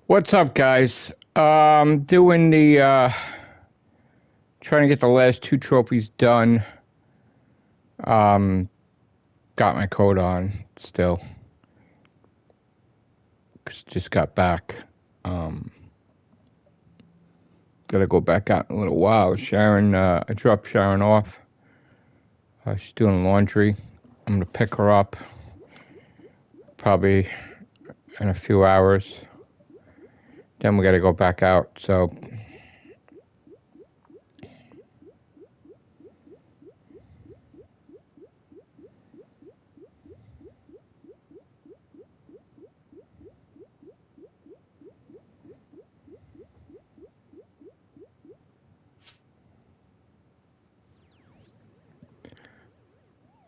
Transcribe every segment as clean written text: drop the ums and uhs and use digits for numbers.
What's up, guys? Doing the trying to get the last two trophies done. Got my code on still. Just got back. Gotta go back out in a little while. Sharon, I dropped Sharon off. She's doing laundry. I'm gonna pick her up probably in a few hours. Then we gotta go back out. So.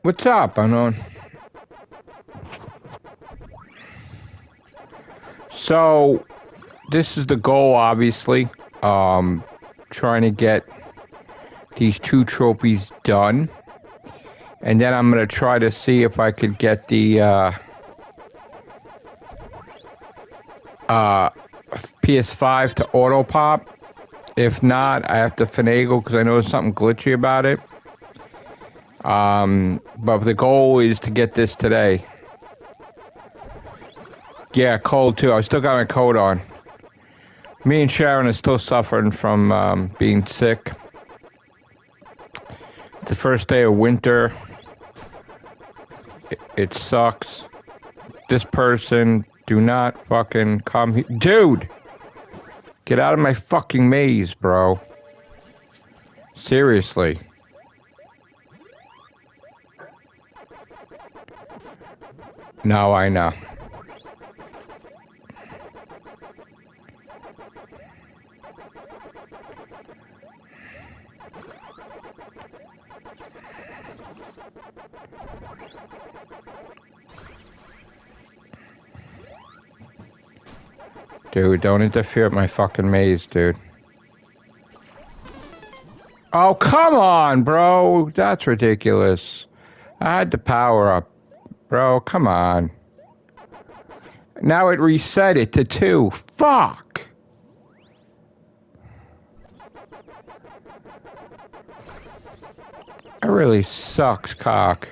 What's up, Unknown? So, this is the goal, obviously. Trying to get these two trophies done. And then I'm going to try to see if I could get the PS5 to auto pop. If not, I have to finagle because I know there's something glitchy about it. But the goal is to get this today. Yeah, cold too. I still got my coat on. Me and Sharon are still suffering from being sick. The first day of winter. It sucks. This person, do not fucking come here. Dude! Get out of my fucking maze, bro. Seriously. No, I know. Dude, don't interfere with my fucking maze, dude. Oh, come on, bro. That's ridiculous. I had to power up. Bro, come on. Now it reset it to 2. Fuck! It really sucks, cock.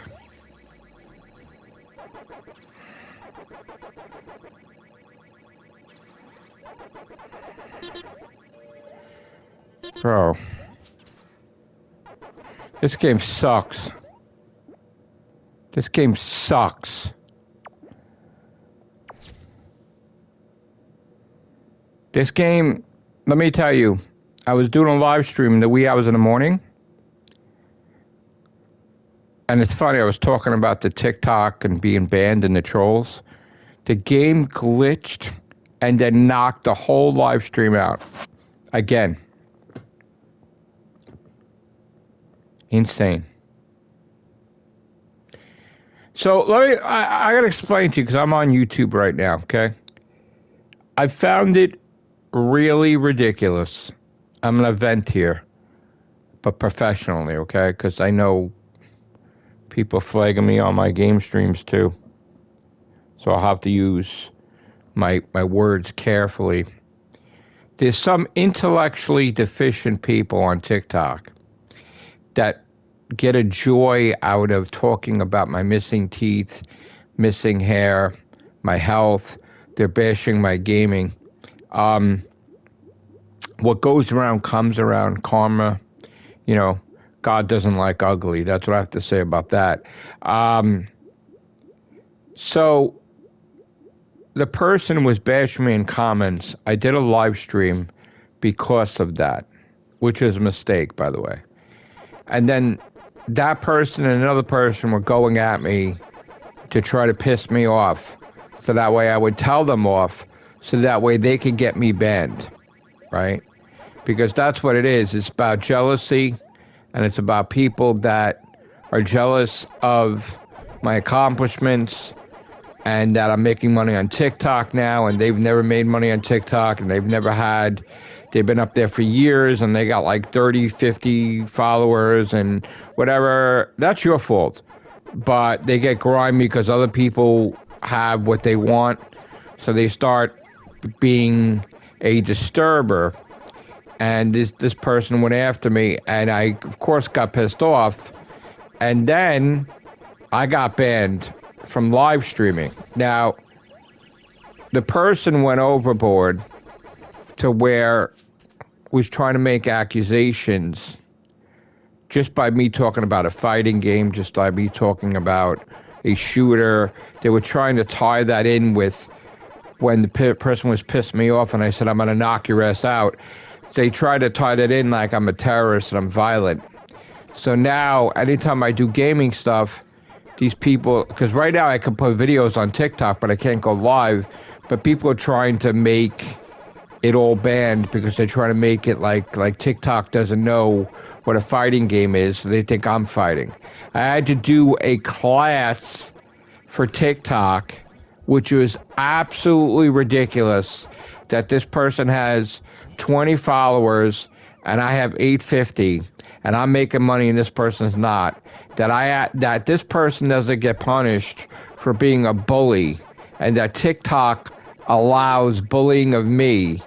Bro. This game sucks. This game sucks. This game, let me tell you, I was doing a live stream in the wee hours in the morning. And it's funny, I was talking about the TikTok and being banned and the trolls. The game glitched and then knocked the whole live stream out. Again. Insane. So I gotta explain to you because I'm on YouTube right now, okay? I found it really ridiculous. I'm gonna vent here, but professionally, okay? Because I know people flagging me on my game streams too. So I'll have to use my words carefully. There's some intellectually deficient people on TikTok that get a joy out of talking about my missing teeth, missing hair, my health. They're bashing my gaming. What goes around comes around, karma. You know, God doesn't like ugly. That's what I have to say about that. So the person was bashing me in comments. I did a live stream because of that, which is a mistake, by the way. And then that person and another person were going at me to try to piss me off. So that way I would tell them off so that way they could get me banned, right? Because that's what it is. It's about jealousy, and it's about people that are jealous of my accomplishments and that I'm making money on TikTok now, and they've never made money on TikTok, and they've been up there for years, and they got like 30, 50 followers and whatever. That's your fault. But they get grimy because other people have what they want. So they start being a disturber, and this person went after me, and I of course got pissed off, and then I got banned from live streaming. Now, the person went overboard to where was trying to make accusations just by me talking about a fighting game, just by me talking about a shooter. They were trying to tie that in with when the person was pissing me off and I said, I'm going to knock your ass out. They tried to tie that in like I'm a terrorist and I'm violent. So now, anytime I do gaming stuff, these people, because right now I can put videos on TikTok, but I can't go live, but people are trying to make it all banned because they're trying to make it like TikTok doesn't know what a fighting game is, so they think I'm fighting. I had to do a class for TikTok, which was absolutely ridiculous, that this person has 20 followers and I have 850, and I'm making money and this person's not. That this person doesn't get punished for being a bully, and that TikTok allows bullying of me,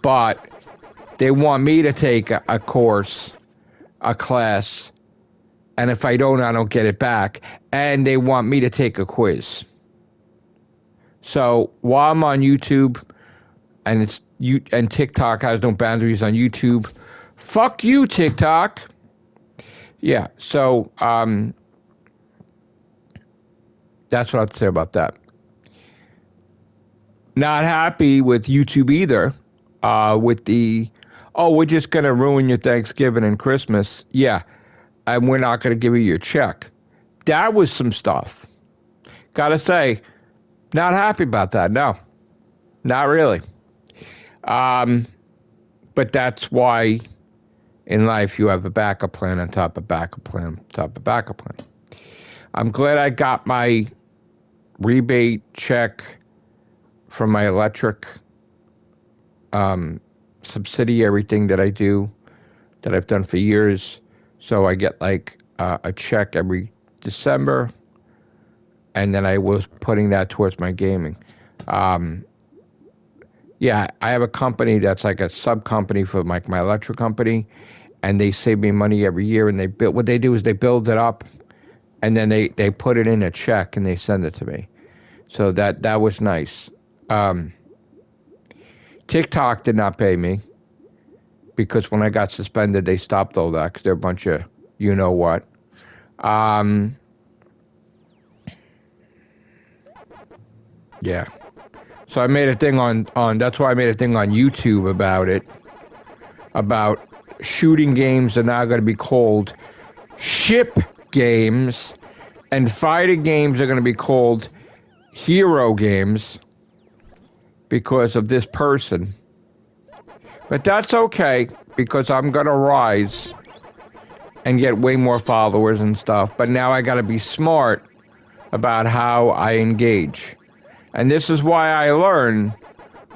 but they want me to take a course, a class, and if I don't get it back, and they want me to take a quiz. So while I'm on YouTube, and TikTok has no boundaries on YouTube, fuck you, TikTok. Yeah, so that's what I have to say about that. Not happy with YouTube either. With the, we're just going to ruin your Thanksgiving and Christmas. Yeah, and we're not going to give you your check. That was some stuff. Gotta say, not happy about that. No, not really. But that's why in life you have a backup plan on top of backup plan on top of backup plan. I'm glad I got my rebate check from my electric subsidiary thing that I do, that I've done for years. So I get like a check every December, and then I was putting that towards my gaming. Yeah, I have a company that's like a sub-company for my electric company, and they save me money every year, and what they do is they build it up, and then they put it in a check, and they send it to me. So that was nice. TikTok did not pay me, because when I got suspended, they stopped all that, because they're a bunch of you-know-what. Yeah. So I made a thing on that's why I made a thing on YouTube about it, about shooting games are now going to be called ship games, and fighting games are going to be called hero games because of this person. But that's okay, because I'm going to rise and get way more followers and stuff. But now I got to be smart about how I engage. And this is why I learn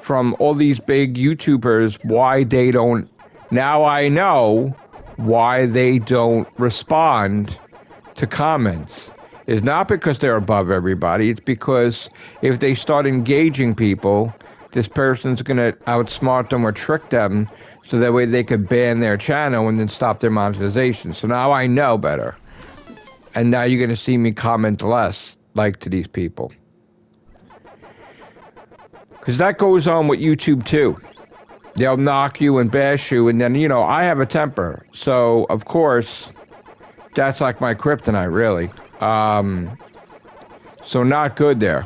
from all these big YouTubers why they don't. Now I know why they don't respond to comments. It's not because they're above everybody. It's because if they start engaging people, this person's going to outsmart them or trick them, so that way they could ban their channel and then stop their monetization. So now I know better. And now you're going to see me comment less, like, to these people. Because that goes on with YouTube too. They'll knock you and bash you, and then, I have a temper. So, of course, that's like my kryptonite, really. So not good there.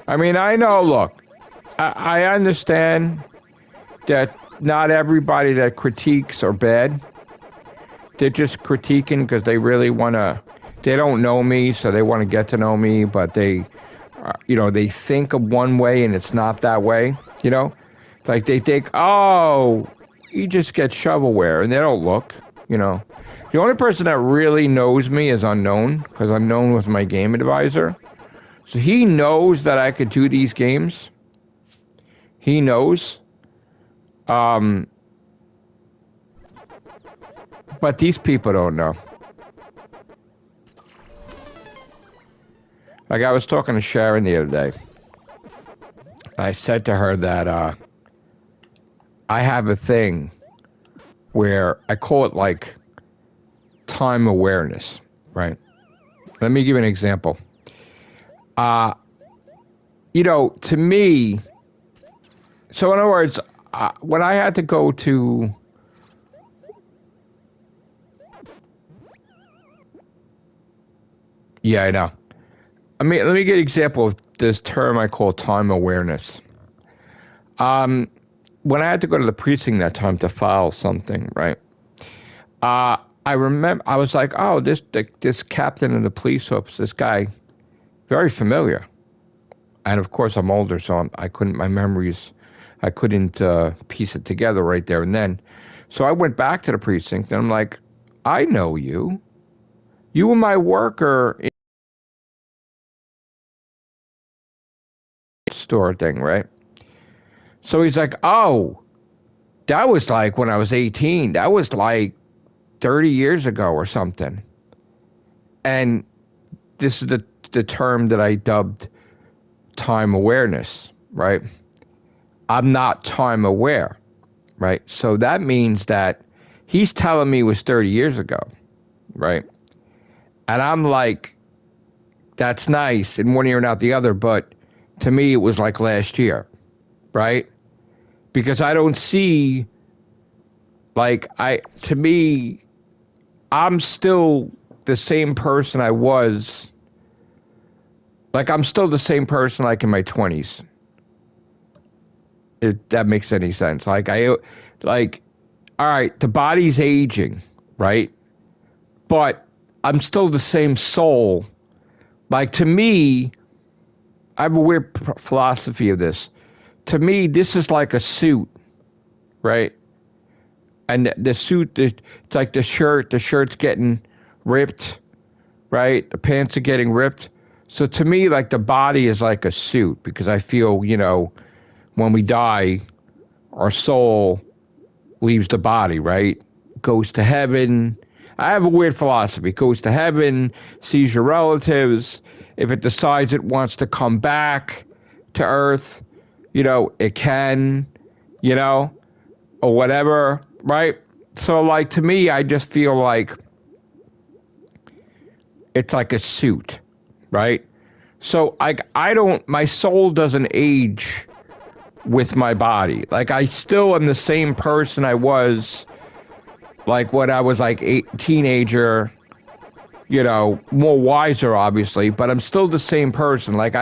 I mean, I know, look, I understand that not everybody that critiques are bad. They're just critiquing because they really want to, they don't know me, so they want to get to know me, but they, they think of one way and it's not that way, Like they think, oh, you just get shovelware, and they don't look, The only person that really knows me is Unknown, because I'm known with my game advisor. So he knows that I could do these games. He knows. But these people don't know. Like I was talking to Sharon the other day. I said to her that I have a thing where I call it like time awareness, right? Let me give you an example. You know, to me, so in other words, when I had to go to yeah, I know. I mean, let me give an example of this term I call time awareness. When I had to go to the precinct that time to file something, right? I remember I was like, oh, this captain of the police office, this guy, very familiar. And of course, I'm older, so I couldn't. My memories, I couldn't piece it together right there and then. So I went back to the precinct, and I'm like, I know you. You were my worker in the store thing, right? So he's like, oh, that was like when I was 18. That was like 30 years ago or something. And this is the term that I dubbed time awareness, right? I'm not time aware, right? So that means that he's telling me it was 30 years ago, right? And I'm like, that's nice in one ear and out the other, but to me it was like last year, right? Because I don't see, like, to me, I'm still the same person I was. Like, I'm still the same person like in my 20s. If that makes any sense. Like, all right, the body's aging, right? But I'm still the same soul. Like, to me, I have a weird philosophy of this. To me, this is like a suit, right? And the suit, it's like the shirt's getting ripped, right? The pants are getting ripped. So to me, like the body is like a suit because I feel, you know, when we die, our soul leaves the body, right? Goes to heaven. I have a weird philosophy. Goes to heaven, sees your relatives. If it decides it wants to come back to Earth, you know, it can, you know, or whatever, right? So, like, to me, I just feel like it's like a suit, right? So, my soul doesn't age with my body. Like, I still am the same person I was, like, when I was, like, a teenager, you know, more wiser, obviously, but I'm still the same person. Like,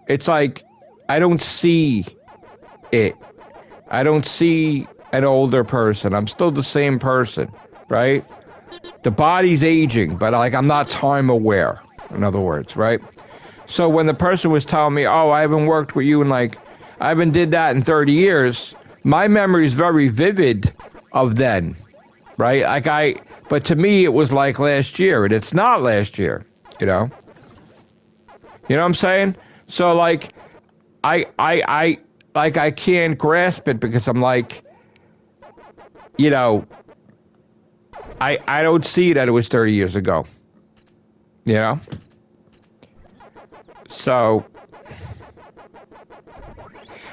it's like, I don't see it. I don't see an older person. I'm still the same person, right? The body's aging, but like I'm not time aware, in other words, right? So when the person was telling me, oh, I haven't worked with you in like, I haven't did that in 30 years, my memory is very vivid of then, right? But to me, it was like last year, and it's not last year, you know? You know what I'm saying? So like, I can't grasp it because I'm like, you know, I don't see that it was 30 years ago, you know? So,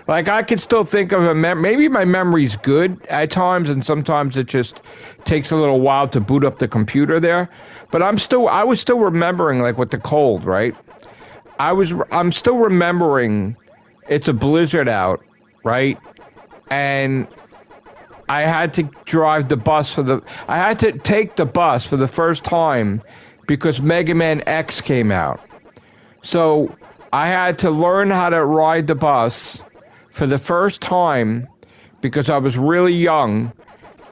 like, I can still think of maybe my memory's good at times, and sometimes it just takes a little while to boot up the computer there, but I was still remembering, like, with the cold, right? I'm still remembering it's a blizzard out, right? And I had to drive the bus I had to take the bus for the first time because Mega Man X came out. So I had to learn how to ride the bus for the first time because I was really young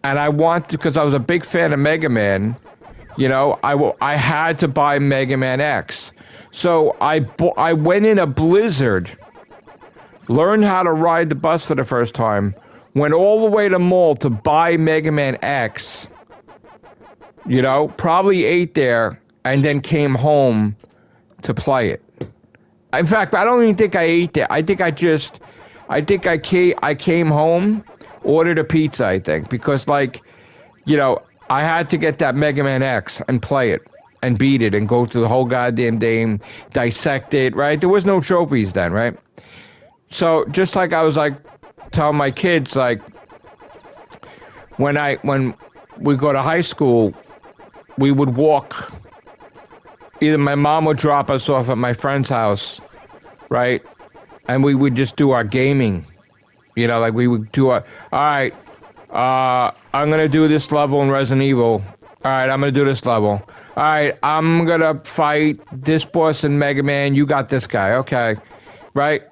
and because I was a big fan of Mega Man, you know, I had to buy Mega Man X. So I went in a blizzard, learned how to ride the bus for the first time, went all the way to the mall to buy Mega Man X, you know, probably ate there, and then came home to play it. In fact, I don't even think I ate there. I think I came home, ordered a pizza, I think, because, like, you know, I had to get that Mega Man X and play it and beat it and go through the whole goddamn game, dissect it, right? There was no trophies then, right? So just like I was like telling my kids, like when we go to high school, we would walk. Either my mom would drop us off at my friend's house, right? And we would just do our gaming. You know, like we would do all right, I'm going to do this level in Resident Evil. All right, I'm going to do this level. All right, I'm going to fight this boss in Mega Man. You got this guy. Okay. Right?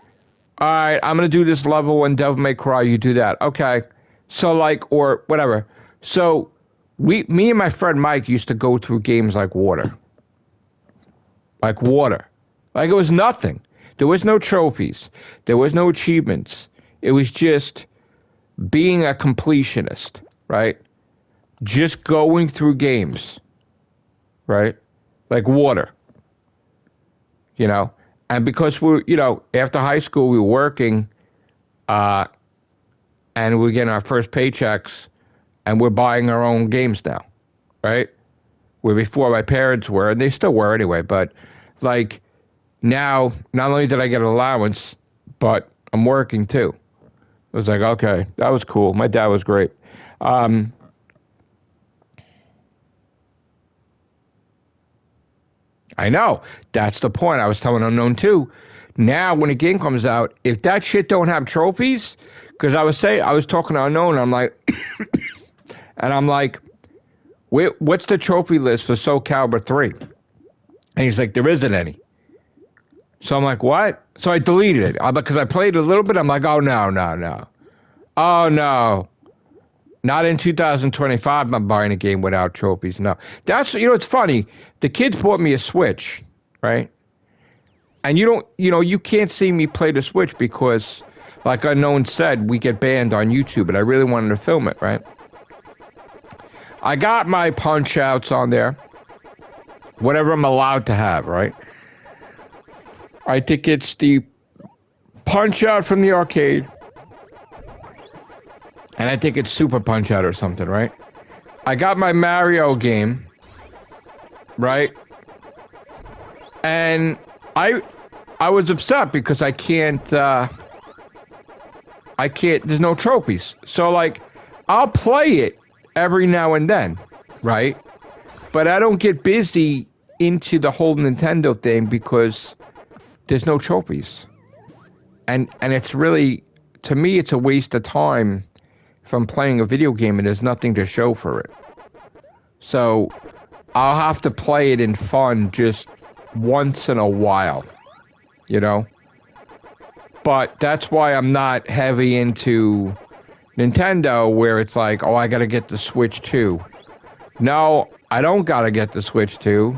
All right, I'm going to do this level in Devil May Cry. You do that. Okay. So, like, or whatever. So, me and my friend Mike used to go through games like water. Like water. Like it was nothing. There was no trophies. There was no achievements. It was just being a completionist, right? Just going through games, right? Like water, you know? And because we're, you know, after high school, we were working, and we were getting our first paychecks, and we're buying our own games now, right? Where before my parents were, and they still were anyway, but like now, not only did I get an allowance, but I'm working too. It was like, okay, that was cool. My dad was great. I know. That's the point. I was telling Unknown too. Now, when a game comes out, if that shit don't have trophies, because I was talking to Unknown, and I'm like, what's the trophy list for Soul Calibur 3? And he's like, there isn't any. So I'm like, what? So I deleted it because I played a little bit. I'm like, oh, no. Oh, no. Not in 2025, I'm buying a game without trophies. No. That's, you know, it's funny. The kids bought me a Switch, right? And you can't see me play the Switch because, like Unknown said, we get banned on YouTube, and I really wanted to film it, right? I got my Punch-Outs on there. Whatever I'm allowed to have, right? I think it's the Punch-Out from the arcade. And I think it's Super Punch-Out or something, right? I got my Mario game, right? And I was upset because I can't, there's no trophies. So, like, I'll play it every now and then, right? But I don't get busy into the whole Nintendo thing because there's no trophies. And it's really, to me, it's a waste of time from playing a video game and there's nothing to show for it. So I'll have to play it in fun just once in a while, you know? But that's why I'm not heavy into Nintendo where it's like, oh, I gotta get the Switch 2. No, I don't gotta get the Switch 2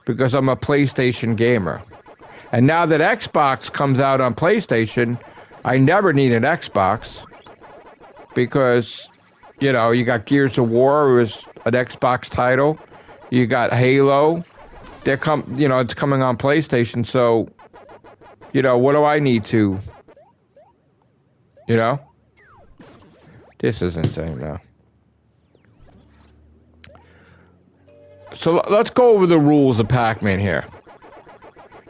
because I'm a PlayStation gamer. And now that Xbox comes out on PlayStation, I never need an Xbox. Because, you know, you got Gears of War, it was an Xbox title. You got Halo. It's coming on PlayStation, so, you know, what do I need to, you know? This is insane now. So let's go over the rules of Pac-Man here.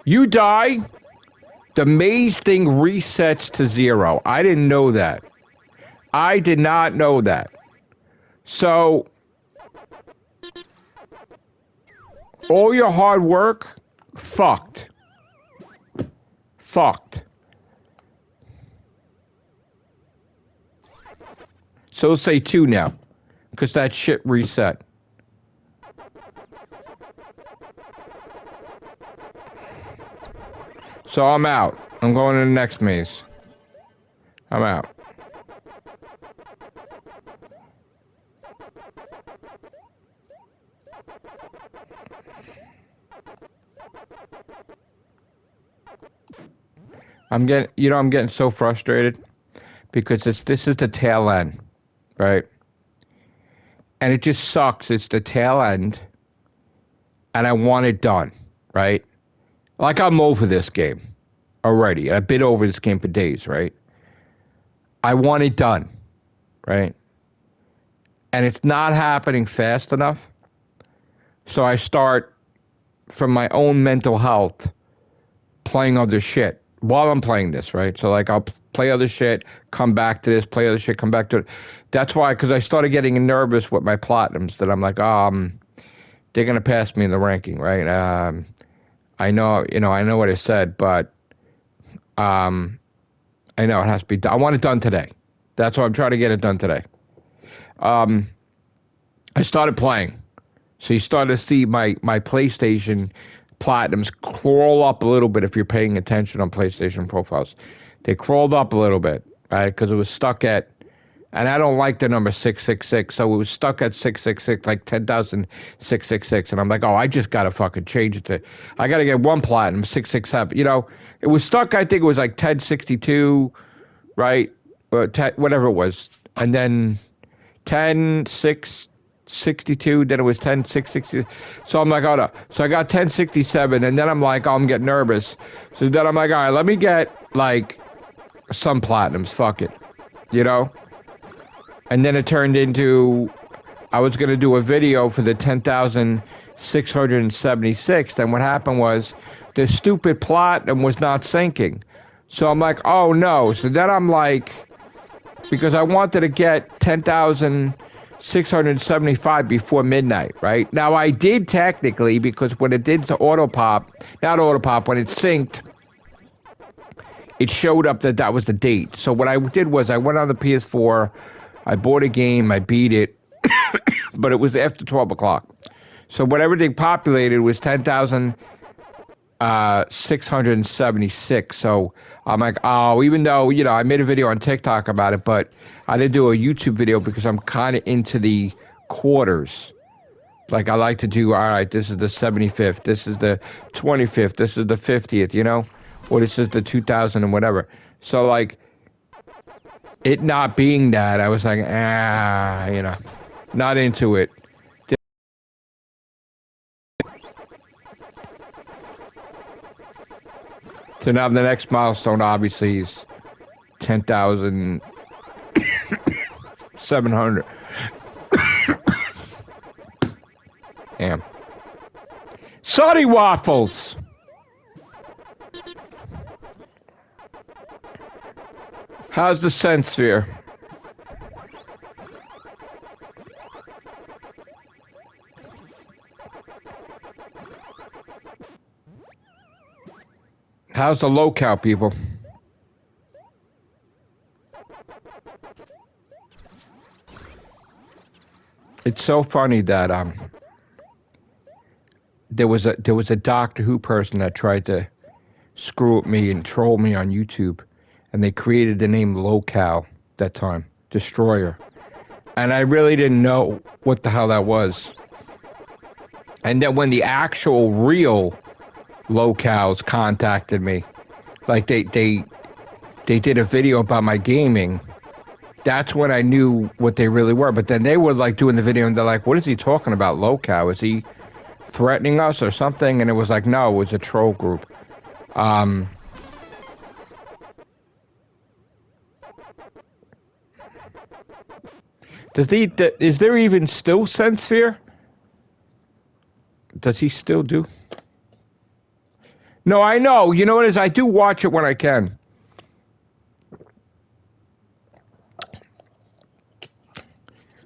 You die, the maze thing resets to 0. I didn't know that. I did not know that. So, all your hard work, fucked. Fucked. So let's say 2 now, because that shit reset. So I'm out. I'm going to the next maze. I'm out. I'm getting so frustrated because this is the tail end, right? And it just sucks. It's the tail end, and I want it done, right? Like I'm over this game already. I've been over this game for days, right? I want it done, right? and it's not happening fast enough. So I start, from my own mental health, playing other shit while I'm playing this, right? So like I'll play other shit, come back to this, play other shit, come back to it. That's why, because I started getting nervous with my platinums, that I'm like, they're gonna pass me in the ranking, right? I know, I know what I said, but I know it has to be done. I want it done today. That's why I'm trying to get it done today. I started playing. So you start to see my PlayStation platinums crawl up a little bit if you're paying attention on PlayStation profiles. They crawled up a little bit, right? Because it was stuck at, and I don't like the number 666, so it was stuck at 666, like 10,666, and I'm like, oh, I just gotta fucking change it to, I gotta get one platinum, 667. It was stuck. I think it was like 1062, right? Or whatever it was, and then 10,662, then it was 10,660. So I'm like, oh no. So I got 1067, and then I'm like, oh, I'm getting nervous. So then I'm like, all right, let me get like some platinums. Fuck it, And then it turned into, I was gonna do a video for the 10,676. And what happened was, the stupid platinum was not syncing. So I'm like, oh no. So then I'm like, because I wanted to get 10,675 before midnight, right? Now I did technically, because when it did to when it synced, it showed up that was the date. So what I did was I went on the PS4, I bought a game, I beat it, but it was after 12 o'clock. So when everything populated was 10,676. So I'm like, oh, even though, I made a video on TikTok about it, but I didn't do a YouTube video because I'm kind of into the quarters. Like I like to do, all right, this is the 75th, this is the 25th, this is the 50th, or this is the 2000 and whatever. So like, it not being that, I was like, not into it. So now the next milestone obviously is 10,700. Damn. Sorry, waffles. How's the sense sphere? How's the locale, people? It's so funny that there was a Doctor Who person that tried to screw with me and troll me on YouTube, and they created the name Locale that time, Destroyer, and I really didn't know what the hell that was. And then when the actual real Locales contacted me, like they did a video about my gaming, that's when I knew what they really were. But then they were like doing the video and they're like, what is he talking about, Locale? Is he threatening us or something? And it was like, no, it was a troll group. Is there even still Sensphere? Does he still do? No, I know. You know what it is? I do watch it when I can.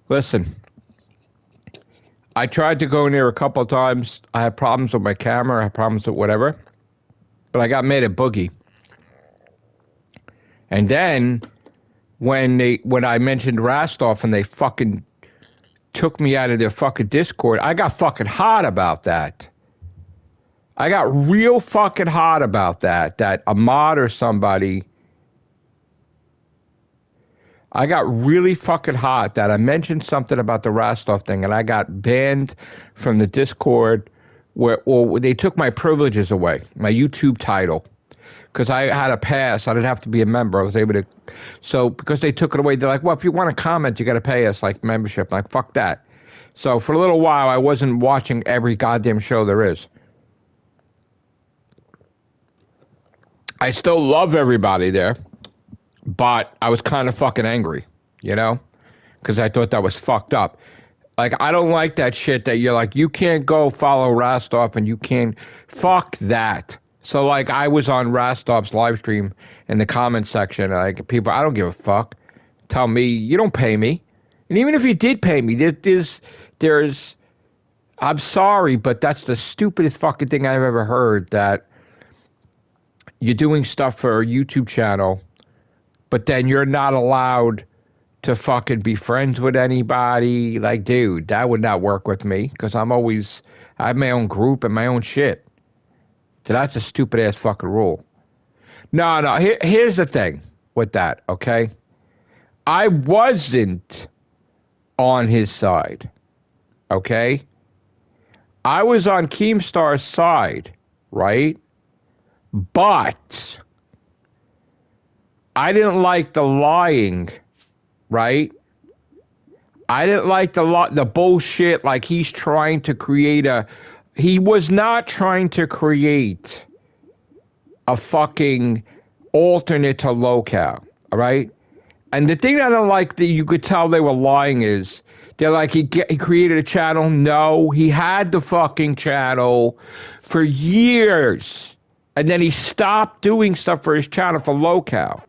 Listen, I tried to go in there a couple of times. I had problems with my camera. I had problems with whatever. But I got made a boogie. And then when I mentioned Rastov and they fucking took me out of their fucking Discord, I got fucking hot about that. I got real fucking hot about that a mod or somebody. I got really fucking hot that I mentioned something about the Rastov thing and I got banned from the Discord where they took my privileges away, my YouTube title. Because I had a pass, I didn't have to be a member. I was able to. So because they took it away, they're like, well, if you want to comment, you got to pay us like membership. I'm like, fuck that. So for a little while, I wasn't watching every goddamn show there is. I still love everybody there, but I was kind of fucking angry, because I thought that was fucked up. Like, I don't like that shit that you're like, you can't go follow Rostov and you can't. Fuck that. So, like, I was on Rostov's live stream in the comments section. Like, people, I don't give a fuck. Tell me, you don't pay me. And even if you did pay me, there's, I'm sorry, but that's the stupidest fucking thing I've ever heard, that you're doing stuff for a YouTube channel, but then you're not allowed to fucking be friends with anybody. Like, dude, that would not work with me, because I have my own group and my own shit. So that's a stupid ass fucking rule. No, here's the thing with that, okay? I wasn't on his side, okay? I was on Keemstar's side, right? But I didn't like the lying, right? I didn't like the bullshit, like he's trying to create he was not trying to create a fucking alternate to locale, all right? And the thing that I don't like that you could tell they were lying is, they're like, he created a channel. No, he had the fucking channel for years. And then he stopped doing stuff for his channel for locale.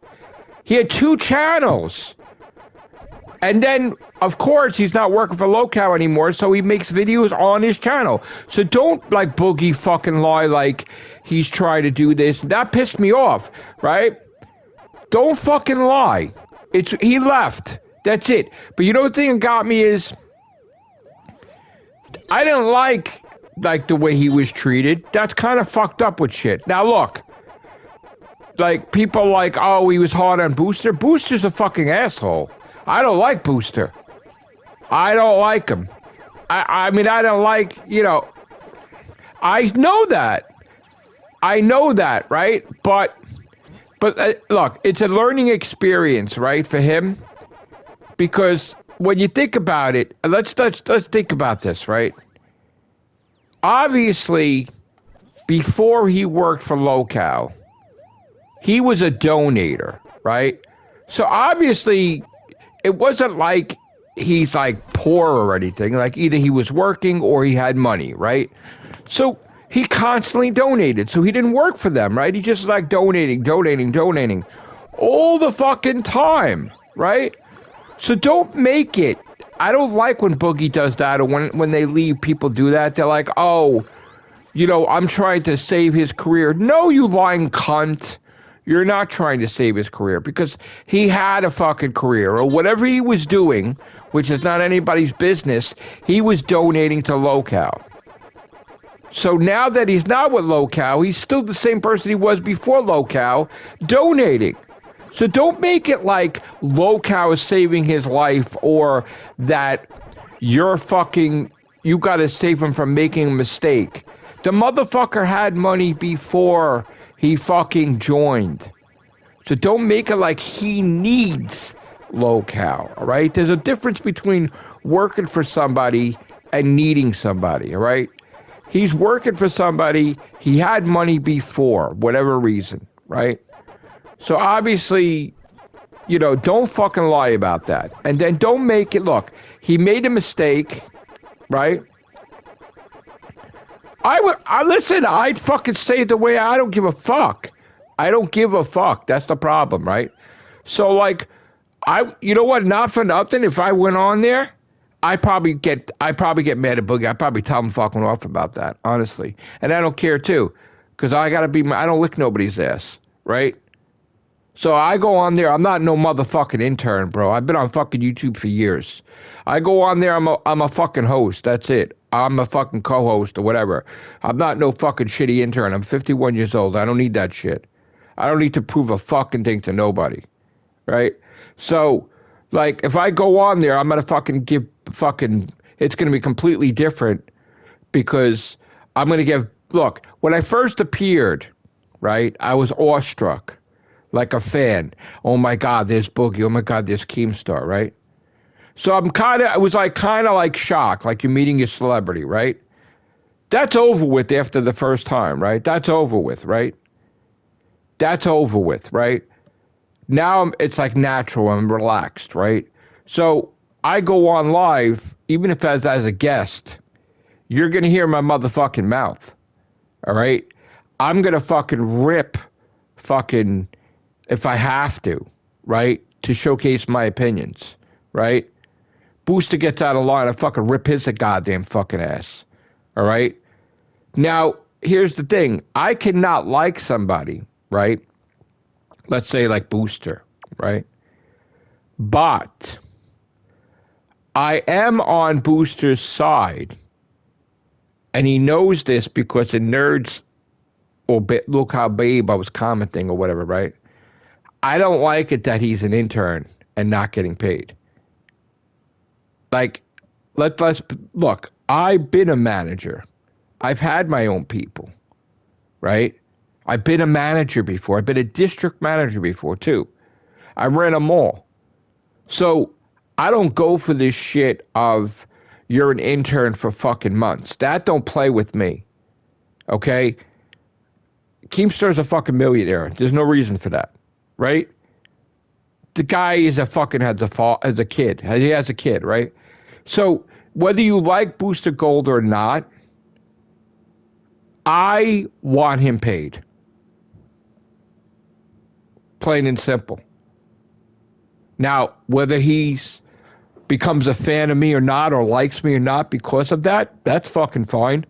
He had 2 channels. And then, of course, he's not working for locale anymore, so he makes videos on his channel. So don't, like, boogie fucking lie like he's trying to do this. That pissed me off, right? Don't fucking lie. He left. That's it. But you know what the thing that got me is, I didn't like the way he was treated. That's kind of fucked up with shit. Now look, like, people like, oh, he was hard on Booster. Booster's a fucking asshole. I don't like Booster. I don't like him. I mean, I don't like, I know that. I know that, right? But look, it's a learning experience, right, for him? Because when you think about it, let's think about this, right? Obviously, before he worked for locale, he was a donator, right? So obviously, it wasn't like he's like poor or anything. Like, either he was working or he had money, right? So he constantly donated. So he didn't work for them, right? He just like donating all the fucking time, right? So don't make it. I don't like when Boogie does that, or when they leave, people do that. They're like, oh, I'm trying to save his career. No, you lying cunt. You're not trying to save his career, because he had a fucking career, or whatever he was doing, which is not anybody's business. He was donating to locale. So now that he's not with locale, he's still the same person he was before locale, donating. So don't make it like locale is saving his life, or that you got to save him from making a mistake. The motherfucker had money before he fucking joined. So don't make it like he needs locale, all right? There's a difference between working for somebody and needing somebody, all right? He's working for somebody. He had money before, whatever reason, right? So obviously, don't fucking lie about that. And then don't make it, look, he made a mistake, right? Listen, I'd fucking say it the way I don't give a fuck. I don't give a fuck. That's the problem, right? So, like, you know what? Not for nothing. If I went on there, I'd probably get mad at Boogie. I'd probably tell him fucking off about that, honestly. And I don't care too, because I don't lick nobody's ass, right? So I go on there. I'm not no motherfucking intern, bro. I've been on fucking YouTube for years. I go on there. I'm a fucking host. That's it. I'm a fucking co-host or whatever. I'm not no fucking shitty intern. I'm 51 years old. I don't need that shit. I don't need to prove a fucking thing to nobody, right? So, like, if I go on there, I'm gonna fucking give it's gonna be completely different, because I'm gonna look, when I first appeared, right, I was awestruck, like a fan. Oh my God, there's Boogie. Oh my God, there's Keemstar, right? So I was kind of shocked, like you're meeting a celebrity, right? That's over with after the first time, right? That's over with, right? That's over with, right? Now it's like natural and relaxed, right? So I go on live, even if as a guest, you're going to hear my motherfucking mouth. All right? I'm going to fucking rip fucking if I have to, right? To showcase my opinions, right? Booster gets out of line, I fucking rip his goddamn fucking ass. All right? Now, here's the thing. I cannot like somebody, right? Let's say like Booster, right? But I am on Booster's side, and he knows this because the nerds, or look how babe I was commenting or whatever, right? I don't like it that he's an intern and not getting paid. Like, let's look. I've been a manager. I've had my own people, right? I've been a manager before. I've been a district manager before too. I ran a mall. So I don't go for this shit of you're an intern for fucking months. That don't play with me. Okay? Keemstar's a fucking millionaire. There's no reason for that. Right? The guy is a fucking has a kid. He has a kid, right? So whether you like Booster Gold or not, I want him paid. Plain and simple. Now, whether he's becomes a fan of me or not, or likes me or not because of that, that's fucking fine.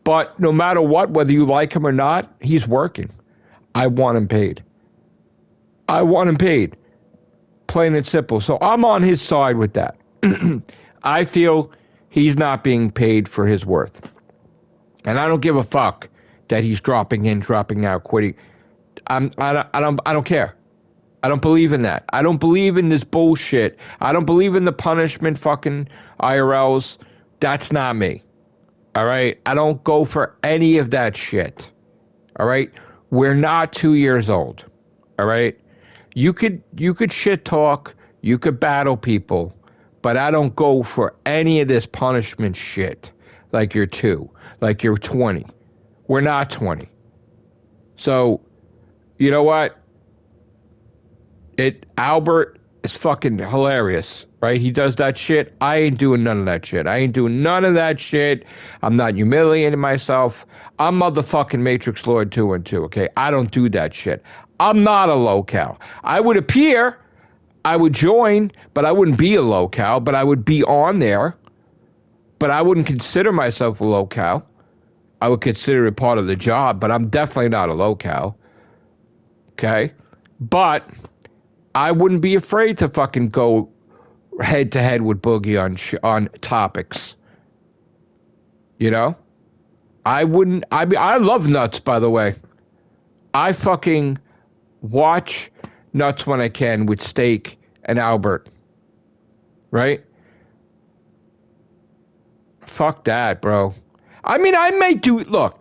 But no matter what, whether you like him or not, he's working. I want him paid. I want him paid. Plain and simple. So I'm on his side with that. I feel he's not being paid for his worth. And I don't give a fuck that he's dropping in, dropping out, quitting. I don't care. I don't believe in that. I don't believe in this bullshit. I don't believe in the punishment fucking IRLs. That's not me. All right? I don't go for any of that shit. All right? We're not 2 years old. All right? You could shit talk, you could battle people, but I don't go for any of this punishment shit like you're 2, like you're 20. We're not 20. So, you know what? Albert is fucking hilarious, right? He does that shit. I ain't doing none of that shit. I ain't doing none of that shit. I'm not humiliating myself. I'm motherfucking Matrixlord212, okay? I don't do that shit. I'm not a locale. I would appear, I would join, but I wouldn't be a locale, but I would be on there. But I wouldn't consider myself a locale. I would consider it part of the job, but I'm definitely not a locale. Okay? But I wouldn't be afraid to fucking go head to head with Boogie on topics. You know? I love Nuts, by the way. I fucking watch Nuts when I can with Steak and Albert. Right? Fuck that, bro. I mean, I may do... Look,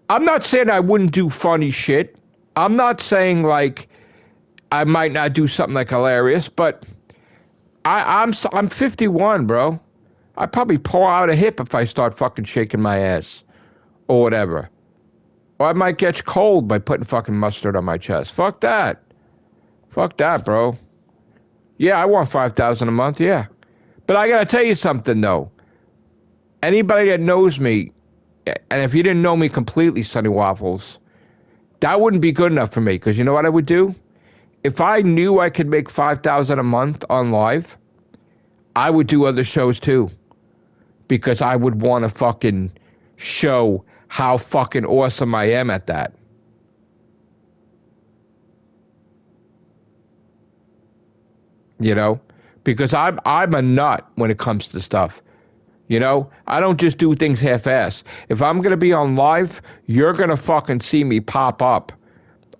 I'm not saying I wouldn't do funny shit. I'm not saying, like, I might not do something, like, hilarious, but I'm 51, bro. I'd probably pull out a hip if I start fucking shaking my ass. Or whatever. Or I might get cold by putting fucking mustard on my chest. Fuck that. Fuck that, bro. Yeah, I want $5,000 a month, yeah. But I gotta tell you something, though. Anybody that knows me, and if you didn't know me completely, Sonny Waffles, that wouldn't be good enough for me. Because you know what I would do? If I knew I could make $5,000 a month on live, I would do other shows too. Because I would want to fucking show how fucking awesome I am at that. You know? Because I'm a nut when it comes to stuff. You know? I don't just do things half-ass. If I'm going to be on live, you're going to fucking see me pop up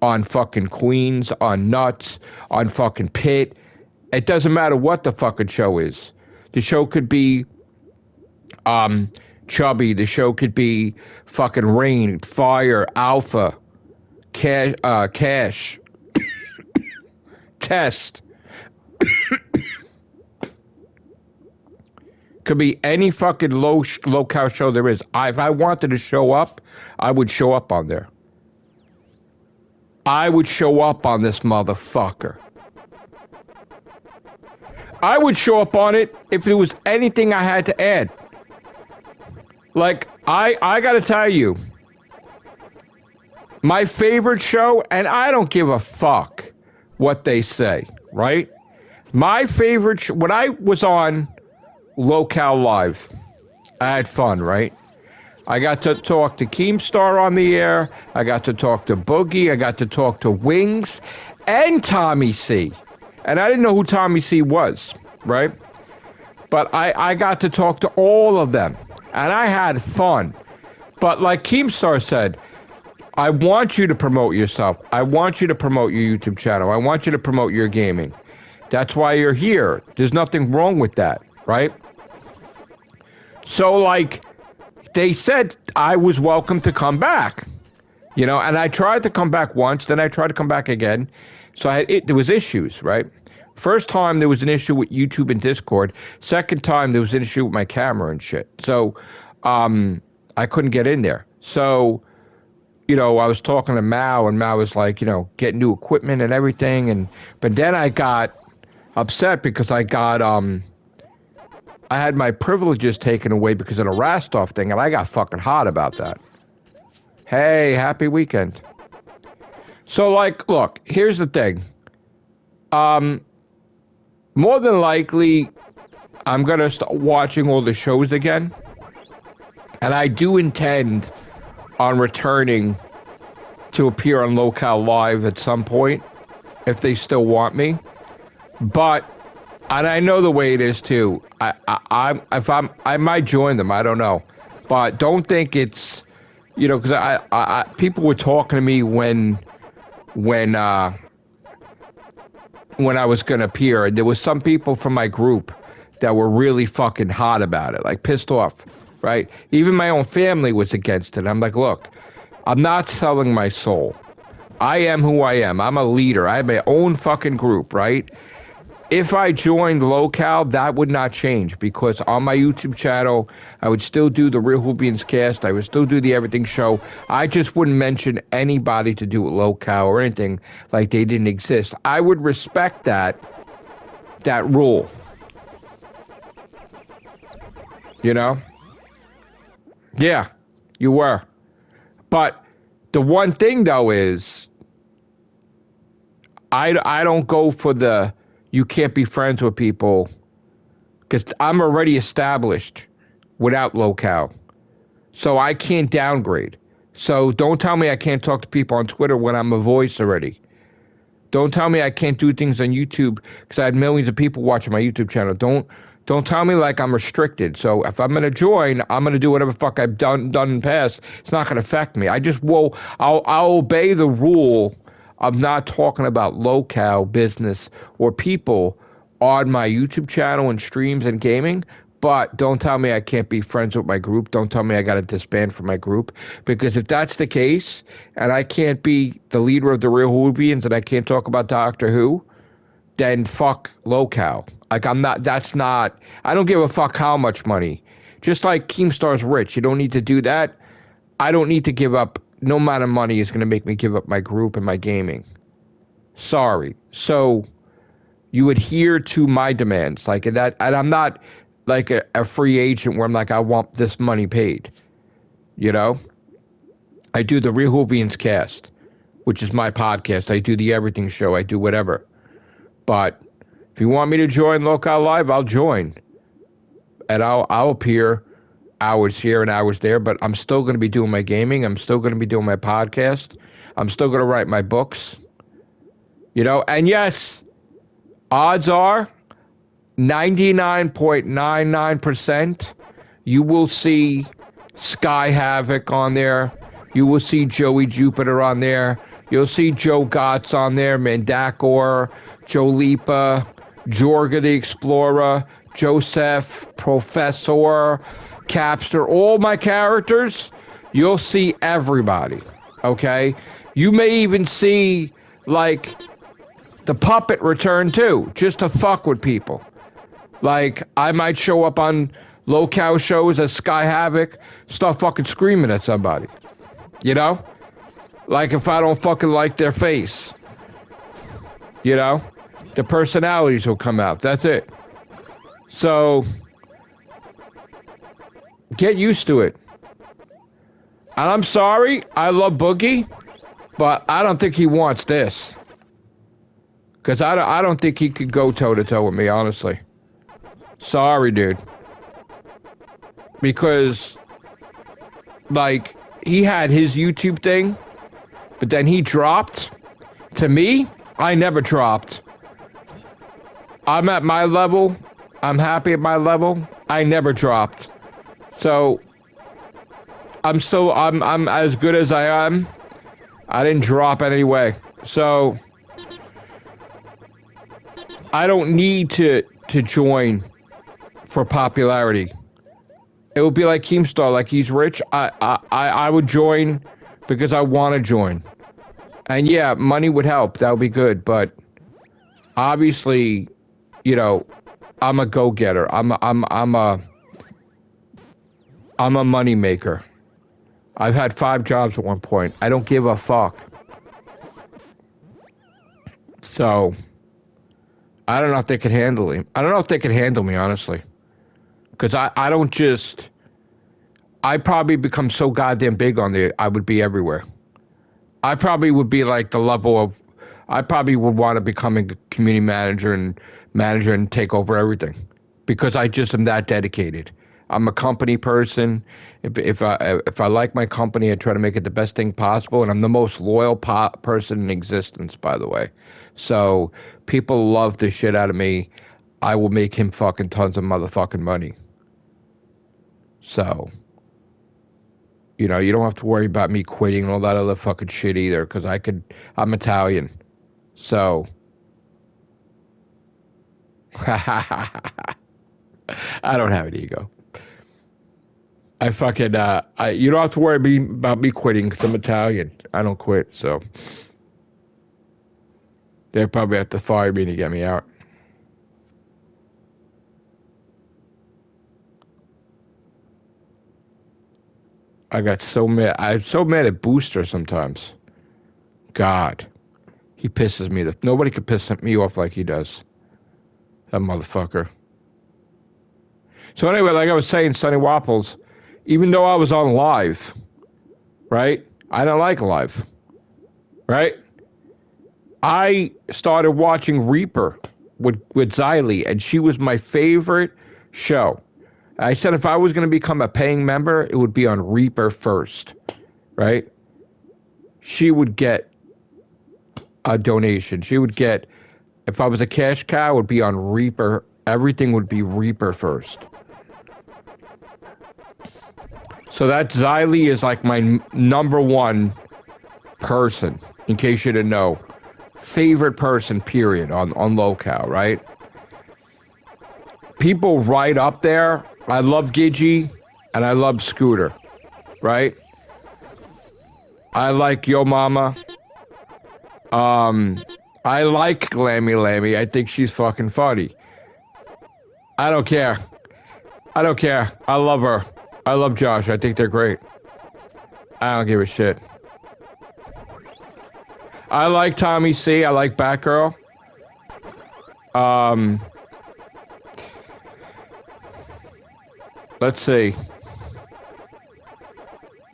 on fucking Queens, on Nuts, on fucking Pit. It doesn't matter what the fucking show is. The show could be Chubby. The show could be fucking Rain, Fire, Alpha, Cash, Test. Could be any fucking low-cow show there is. If I wanted to show up, I would show up on there. I would show up on this motherfucker. I would show up on it if there was anything I had to add. Like, I gotta tell you, my favorite show, and I don't give a fuck what they say, right? My favorite when I was on Locale Live, I had fun, right? I got to talk to Keemstar on the air. I got to talk to Boogie. I got to talk to Wings and Tommy C. And I didn't know who Tommy C was, right? But I got to talk to all of them. And I had fun. But like Keemstar said, I want you to promote yourself. I want you to promote your YouTube channel. I want you to promote your gaming. That's why you're here. There's nothing wrong with that, right? So, like, they said I was welcome to come back, you know, and I tried to come back once, then I tried to come back again. So there was issues, right? First time there was an issue with YouTube and Discord. Second time there was an issue with my camera and shit. So I couldn't get in there. So, you know, I was talking to Mao, and Mao was like, you know, get new equipment and everything. But then I got upset because I had my privileges taken away because of the Rastov thing, and I got fucking hot about that. Hey, happy weekend. So, like, look, here's the thing. More than likely, I'm going to start watching all the shows again. And I do intend on returning to appear on Locale Live at some point, if they still want me. But, and I know the way it is too. I might join them. I don't know, but don't think it's, you know, because people were talking to me when I was gonna appear, and there was some people from my group that were really fucking hot about it, like pissed off, right? Even my own family was against it. I'm like, look, I'm not selling my soul. I am who I am. I'm a leader. I have my own fucking group, right? If I joined Locale, that would not change, because on my YouTube channel, I would still do the Real Hoopians cast. I would still do the Everything Show. I just wouldn't mention anybody to do with Locale or anything like they didn't exist. I would respect that rule. You know? Yeah, you were. But the one thing, though, is I don't go for the you can't be friends with people, because I'm already established without Locale. So I can't downgrade. So don't tell me I can't talk to people on Twitter when I'm a voice already. Don't tell me I can't do things on YouTube because I had millions of people watching my YouTube channel. Don't tell me like I'm restricted. So if I'm going to join, I'm going to do whatever the fuck I've done in the past. It's not going to affect me. I'll obey the rule of not talking about Locale business or people on my YouTube channel and streams and gaming. But don't tell me I can't be friends with my group. Don't tell me I got to disband from my group. Because if that's the case, and I can't be the leader of the Real Hoovians and I can't talk about Doctor Who, then fuck Locale. Like, I don't give a fuck how much money. Just like Keemstar's rich. You don't need to do that. I don't need to give up. No amount of money is going to make me give up my group and my gaming. Sorry. So you adhere to my demands. Like that, and I'm not like a free agent where I'm like, I want this money paid. You know? I do the Real Hoovians cast, which is my podcast. I do the Everything Show. I do whatever. But if you want me to join Locale Live, I'll join. And I'll appear hours here and hours there, but I'm still going to be doing my gaming. I'm still going to be doing my podcast. I'm still going to write my books. You know, and yes, odds are 99.99% you will see Sky Havoc on there. You will see Joey Jupiter on there. You'll see Joe Gotts on there, Mandakor, Joe Lipa, Jorga the Explorer, Joseph, Professor, Capster, all my characters. You'll see everybody, okay? You may even see, like, the puppet return too, just to fuck with people. Like, I might show up on Locale shows as Sky Havoc, start fucking screaming at somebody. You know? Like, if I don't fucking like their face. You know? The personalities will come out. That's it. So, get used to it. And I'm sorry, I love Boogie, but I don't think he wants this. Because I don't think he could go toe-to-toe with me, honestly. Sorry, dude. Because, like, he had his YouTube thing, but then he dropped. To me, I never dropped. I'm at my level. I'm happy at my level. I never dropped. So, I'm as good as I am. I didn't drop anyway. So, I don't need to join for popularity. It would be like Keemstar, like he's rich. I would join because I want to join. And yeah, money would help. That would be good. But obviously, you know, I'm a go-getter. I'm a money maker. I've had 5 jobs at one point. I don't give a fuck. So, I don't know if they could handle him. I don't know if they could handle me, honestly. Because I don't just... I probably become so goddamn big on the... I would be everywhere. I probably would be like the level of... I probably would want to become a community manager and take over everything. Because I just am that dedicated. I'm a company person. If I like my company, I try to make it the best thing possible. And I'm the most loyal person in existence, by the way. So, people love the shit out of me. I will make him fucking tons of motherfucking money. So, you know, you don't have to worry about me quitting and all that other fucking shit either, because I'm Italian. So, I don't have an ego. I fucking, you don't have to worry about me quitting because I'm Italian. I don't quit, so. They probably have to fire me to get me out. I got so mad. I'm so mad at Booster sometimes. God. He pisses me. Nobody could piss me off like he does. That motherfucker. So anyway, like I was saying, Sonny Waffles, even though I was on live, right? I don't like live. Right? I started watching Reaper with Xylee, and she was my favorite show. I said if I was going to become a paying member, it would be on Reaper first, right? She would get a donation. She would get, if I was a cash cow, it would be on Reaper. Everything would be Reaper first. So that Xylee is like my number one person, in case you didn't know. Favorite person, period, on locale, right? People right up there. I love Gigi, and I love Scooter, right? I like Yo Mama. I like Glammy Lammy. I think she's fucking funny. I don't care. I don't care. I love her. I love Josh. I think they're great. I don't give a shit. I like Tommy C. I like Batgirl. Let's see.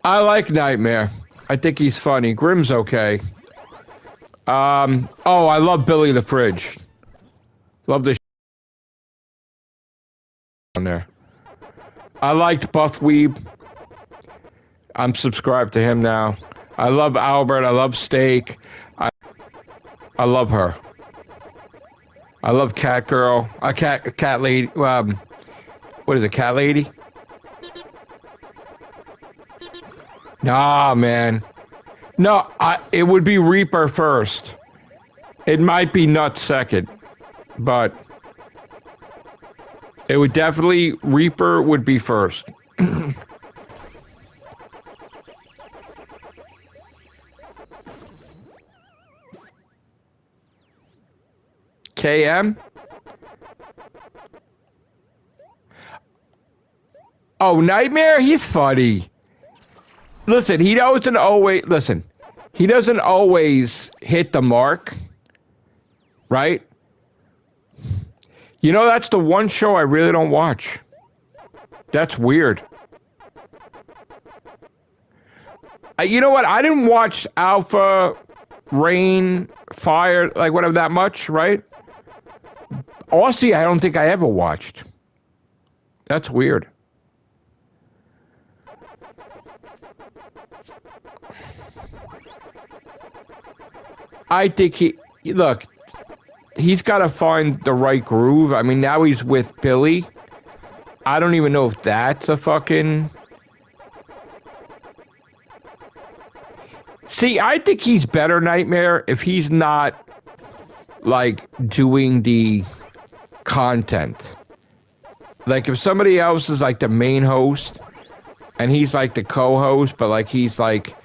I like Nightmare. I think he's funny. Grimm's okay. Oh, I love Billy the Fridge. Love the on there. I liked Buff Weeb. I'm subscribed to him now. I love Albert. I love Steak. I love her. I love Cat Girl. Cat Lady. What is it, Cat Lady? Nah, man. No, it would be Reaper first. It might be Nuts second, but it would definitely, Reaper would be first. KM? Oh, Nightmare? He's funny. Listen, he doesn't always hit the mark, right? You know, that's the one show I really don't watch. That's weird. You know what? I didn't watch Alpha, Rain, Fire, like whatever that much, right? Aussie, I don't think I ever watched. That's weird. I think look, he's got to find the right groove. I mean, now he's with Billy. I don't even know if that's a fucking... See, I think he's better, Nightmare, if he's not, like, doing the content. Like, if somebody else is, like, the main host, and he's, like, the co-host, but, like, he's, like...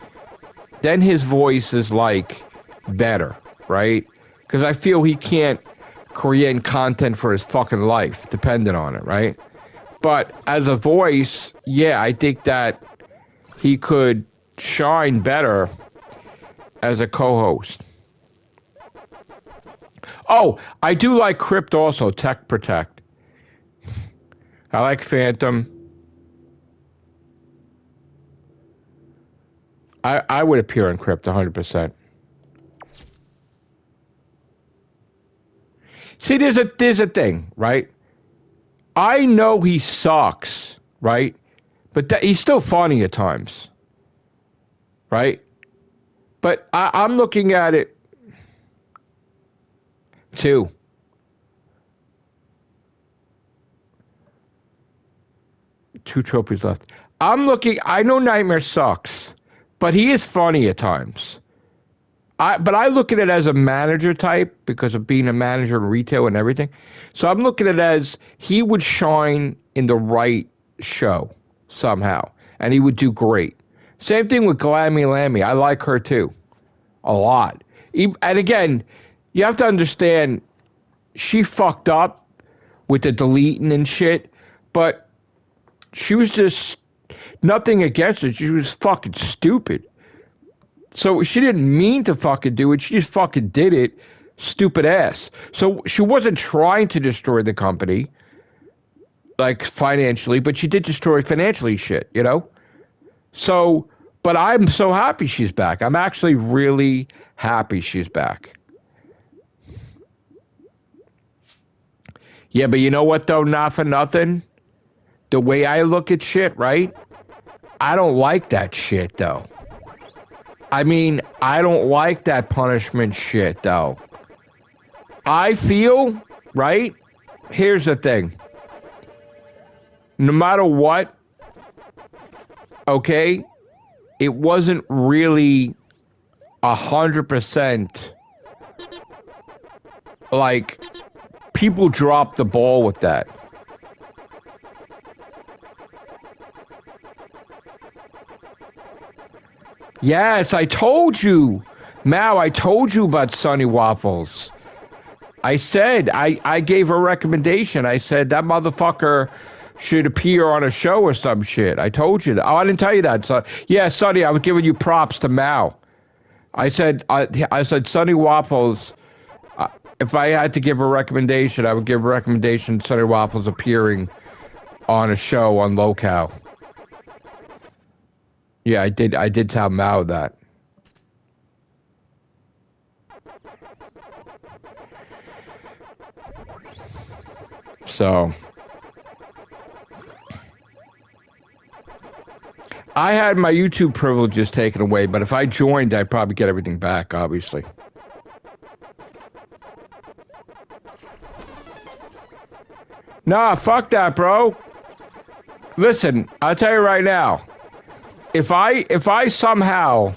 Then his voice is, like, better, right? Because I feel he can't create content for his fucking life, dependent on it, right? But as a voice, yeah, I think that he could shine better as a co-host. Oh, I do like Crypt also, Tech Protect. I like Phantom. I would appear in Crypt 100%. See, there's a thing, right? I know he sucks, right? But he's still funny at times, right? But I'm looking at it, too. Two trophies left. I know Nightmare sucks, but he is funny at times. But I look at it as a manager type because of being a manager in retail and everything. So I'm looking at it as he would shine in the right show somehow, and he would do great. Same thing with Glammy Lammy. I like her too, a lot. And again, you have to understand, she fucked up with the deleting and shit, but she was just nothing against it. She was fucking stupid. So she didn't mean to fucking do it. She just fucking did it. Stupid ass. So she wasn't trying to destroy the company, like financially, but she did destroy financially shit, you know? So, but I'm so happy she's back. I'm actually really happy she's back. Yeah, but you know what though? Not for nothing. The way I look at shit, right? I don't like that shit though. I mean, I don't like that punishment shit, though. I feel, right? Here's the thing. No matter what, okay, it wasn't really 100% like, people dropped the ball with that. Yes, I told you. Mao, I told you about Sunny Waffles. I said, I gave her a recommendation. I said, that motherfucker should appear on a show or some shit. I told you that. Oh, I didn't tell you that. So, yeah, Sunny, I was giving you props to Mao. I said, Sunny Waffles, if I had to give a recommendation, I would give a recommendation Sunny Waffles appearing on a show on Locale. Yeah, I did tell Mao that. So I had my YouTube privileges taken away, but if I joined, I'd probably get everything back, obviously. Nah, fuck that, bro. Listen, I'll tell you right now. If I somehow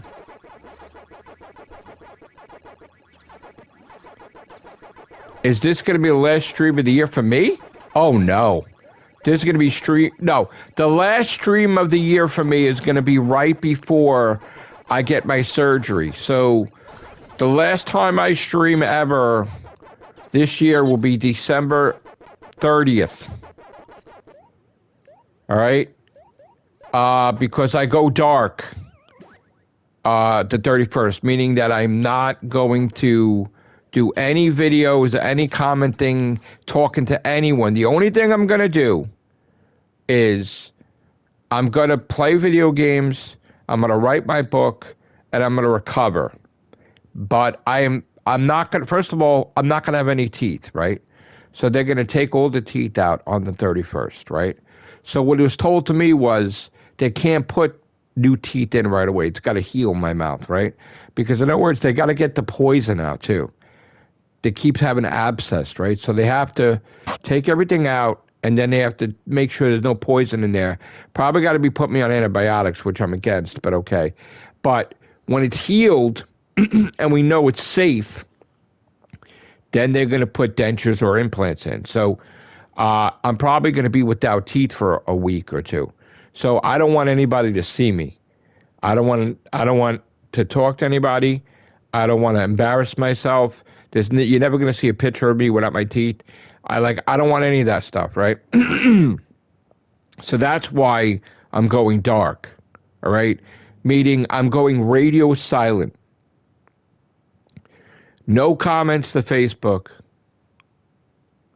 is this going to be the last stream of the year for me? Oh no. This is going to be the last stream of the year for me is going to be right before I get my surgery. So the last time I stream ever this year will be December 30th. All right? Because I go dark the 31st, meaning that I'm not going to do any videos, any commenting, talking to anyone. The only thing I'm going to do is I'm going to play video games, I'm going to write my book, and I'm going to recover. But I'm not going to, first of all, I'm not going to have any teeth, right? So they're going to take all the teeth out on the 31st, right? So what was told to me was they can't put new teeth in right away. It's got to heal my mouth, right? Because in other words, they got to get the poison out too. They keep having abscess, right? So they have to take everything out, and then they have to make sure there's no poison in there. Probably got to be putting me on antibiotics, which I'm against, but okay. But when it's healed and we know it's safe, then they're going to put dentures or implants in. So I'm probably going to be without teeth for a week or two. So I don't want anybody to see me. I don't want to talk to anybody. I don't want to embarrass myself. You're never going to see a picture of me without my teeth. I don't want any of that stuff, right? So that's why I'm going dark, all right? Meaning I'm going radio silent. No comments to Facebook.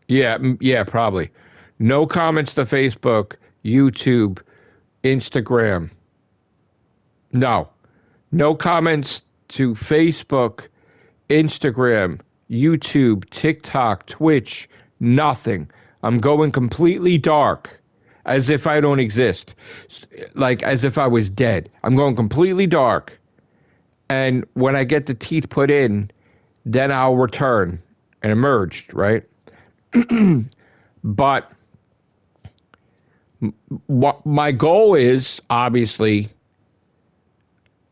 Yeah, probably. No comments to Facebook, YouTube, Instagram. No. No comments to Facebook, Instagram, YouTube, TikTok, Twitch, nothing. I'm going completely dark, as if I don't exist, like as if I was dead. I'm going completely dark, and when I get the teeth put in, then I'll return and emerge, right? But what my goal is, obviously,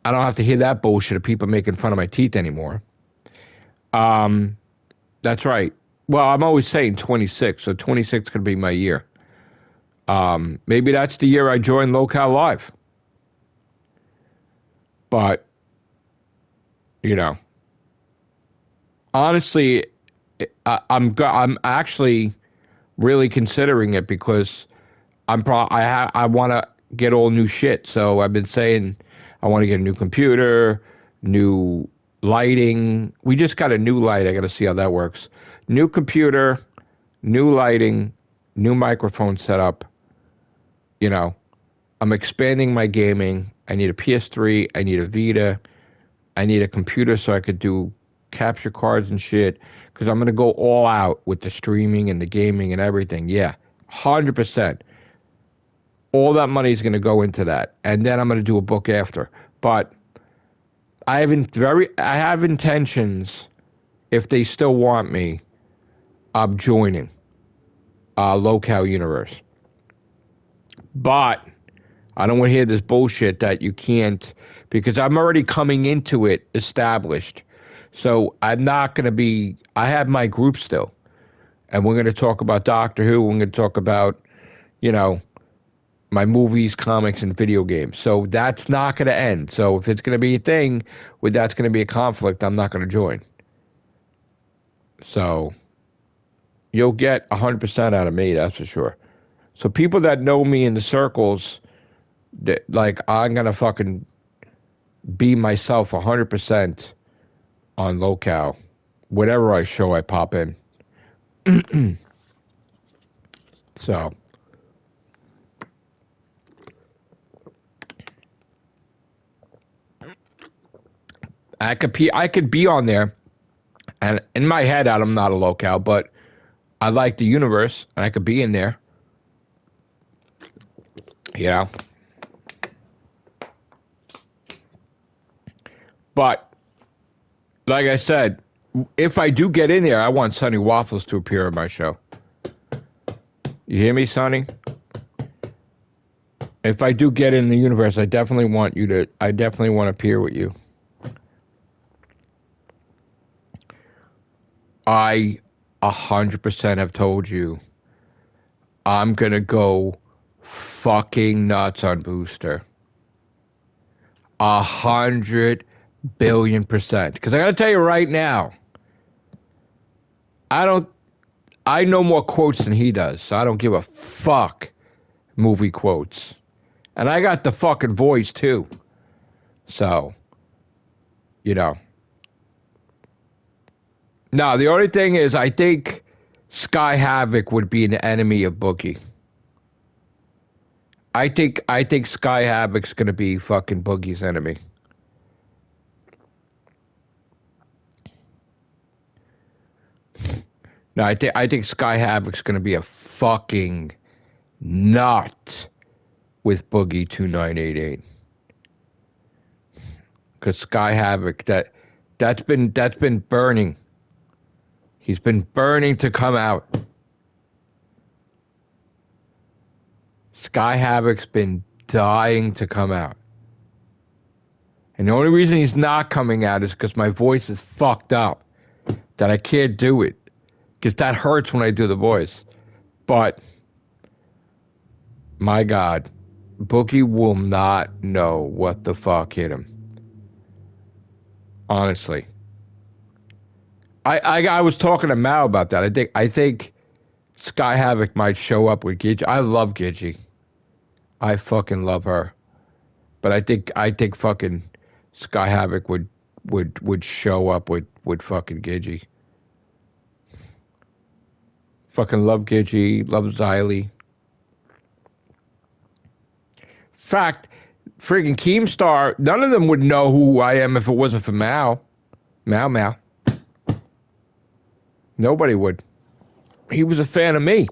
I don't have to hear that bullshit of people making fun of my teeth anymore. That's right. Well, I'm always saying 26, so 26 could be my year. Maybe that's the year I join Local Live. But, honestly, I'm actually really considering it because I want to get all new shit. So I've been saying I want to get a new computer, new lighting. We just got a new light. I got to see how that works. New computer, new lighting, new microphone setup. I'm expanding my gaming. I need a PS3. I need a Vita. I need a computer so I could do capture cards and shit. Because I'm going to go all out with the streaming and the gaming and everything. Yeah, 100%. All that money is going to go into that. And then I'm going to do a book after. But I have intentions, if they still want me, of joining Local Universe. But I don't want to hear this bullshit that you can't, because I'm already coming into it established. So I'm not going to be, I have my group still. And we're going to talk about Doctor Who. We're going to talk about, my movies, comics, and video games. So that's not going to end. So if it's going to be a thing where that's going to be a conflict, I'm not going to join. So you'll get 100% out of me, that's for sure. So people that know me in the circles, I'm going to fucking be myself 100% on Local. Whatever I show, I pop in. So I could be on there, and in my head, I'm not a Local, but I like the universe, and I could be in there. But like I said, if I do get in there, I want Sonny Waffles to appear on my show. You hear me, Sonny? If I do get in the universe, I definitely want to appear with you. I 100% have told you I'm going to go fucking nuts on Booster. 100 billion%. Because I got to tell you right now, I know more quotes than he does, so I don't give a fuck movie quotes. And I got the fucking voice too. So, No, the only thing is, I think Sky Havoc would be an enemy of Boogie. I think Sky Havoc's gonna be fucking Boogie's enemy. No, I think Sky Havoc's gonna be a fucking nut with Boogie 2988. Because Sky Havoc, that's been burning. He's been burning to come out. Sky Havoc's been dying to come out. And the only reason he's not coming out is because my voice is fucked up. That I can't do it. Because that hurts when I do the voice. But, my God, Boogie will not know what the fuck hit him. Honestly. I was talking to Mao about that. I think Sky Havoc might show up with Gidgey. I love Gidgey. I fucking love her. But I think fucking Sky Havoc would show up with fucking Gidgey. Fucking love Gidgey, love Xylee. Fact, freaking Keemstar, none of them would know who I am if it wasn't for Mao. Mao. Nobody would. He was a fan of me.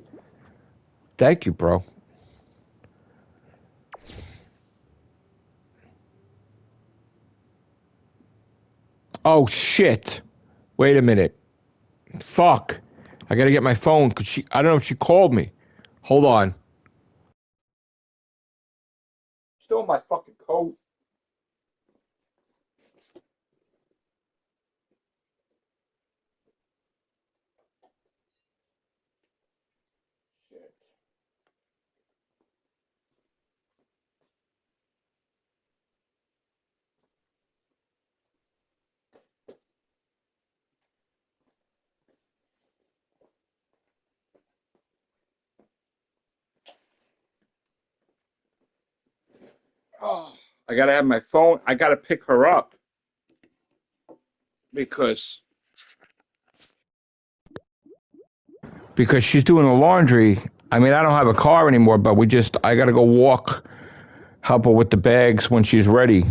Thank you, bro. Oh, shit. Wait a minute. Fuck. I gotta get my phone, because I don't know if she called me. Hold on. Still in my fucking coat. Shit. Oh, I gotta have my phone. I gotta pick her up. Because she's doing the laundry. I mean, I don't have a car anymore, but I gotta go walk, help her with the bags when she's ready.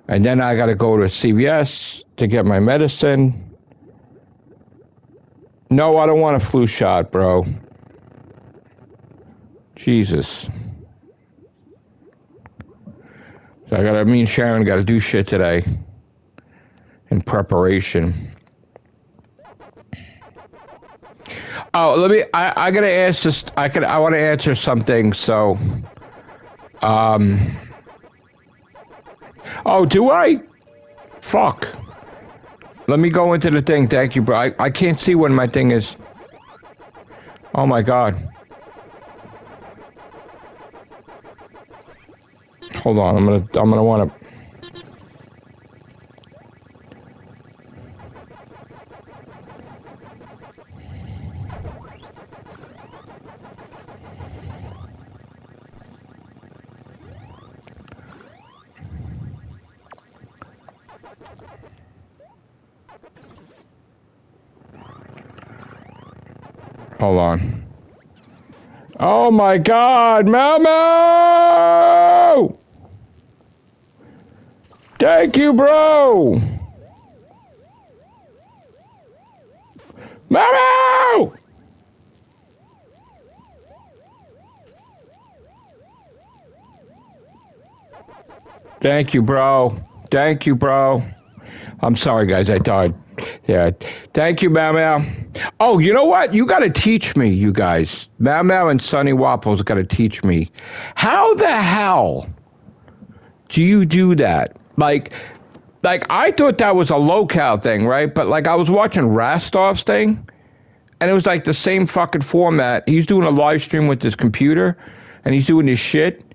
And then I gotta go to CVS to get my medicine. No, I don't want a flu shot, bro. Jesus. So me and Sharon gotta do shit today. In preparation. Oh, I gotta ask this, I wanna answer something, so, oh, do I? Fuck. Let me go into the thing, thank you, bro. I can't see when my thing is. Oh my God. Hold on, I'm gonna wanna. Hold on. Oh my God, Momo! Thank you, bro! Momo! Thank you, bro. Thank you, bro. I'm sorry, guys, I died. Yeah. Thank you, Mau. Oh, you know what? You got to teach me, you guys. Mau and Sonny Waffles got to teach me. How the hell do you do that? Like I thought that was a locale thing, right? But like I was watching Rastov's thing, and it was like the same fucking format. He's doing a live stream with his computer, and he's doing his shit,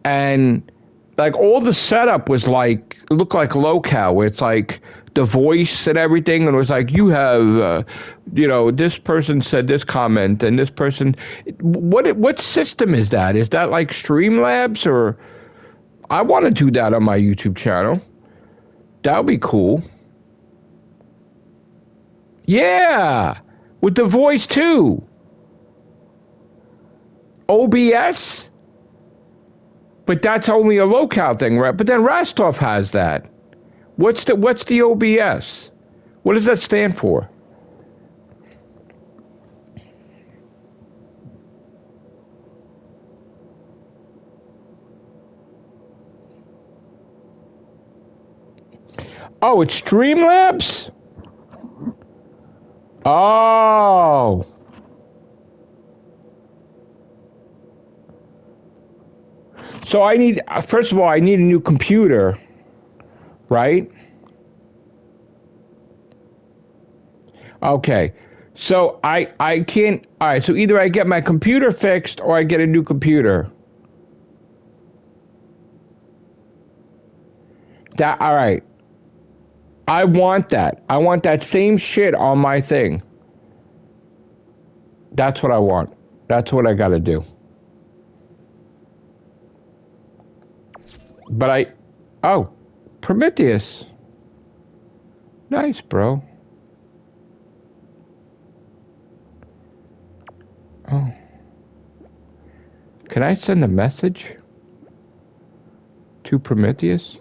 and like all the setup was like, it looked like locale, where it's like the voice and everything, and it was like, you have, this person said this comment, and this person, what system is that? Is that like Streamlabs, or, I want to do that on my YouTube channel. That would be cool. Yeah, with the voice too. OBS, but that's only a locale thing, right? But then Rastov has that. What's the OBS? What does that stand for? Oh, it's Streamlabs? Oh. So I need, first of all, I need a new computer, right? Okay. So I can't, all right, so either I get my computer fixed or I get a new computer. That, all right. I want that. I want that same shit on my thing. That's what I want. That's what I got to do. But oh, Prometheus. Nice, bro. Oh. Can I send a message to Prometheus?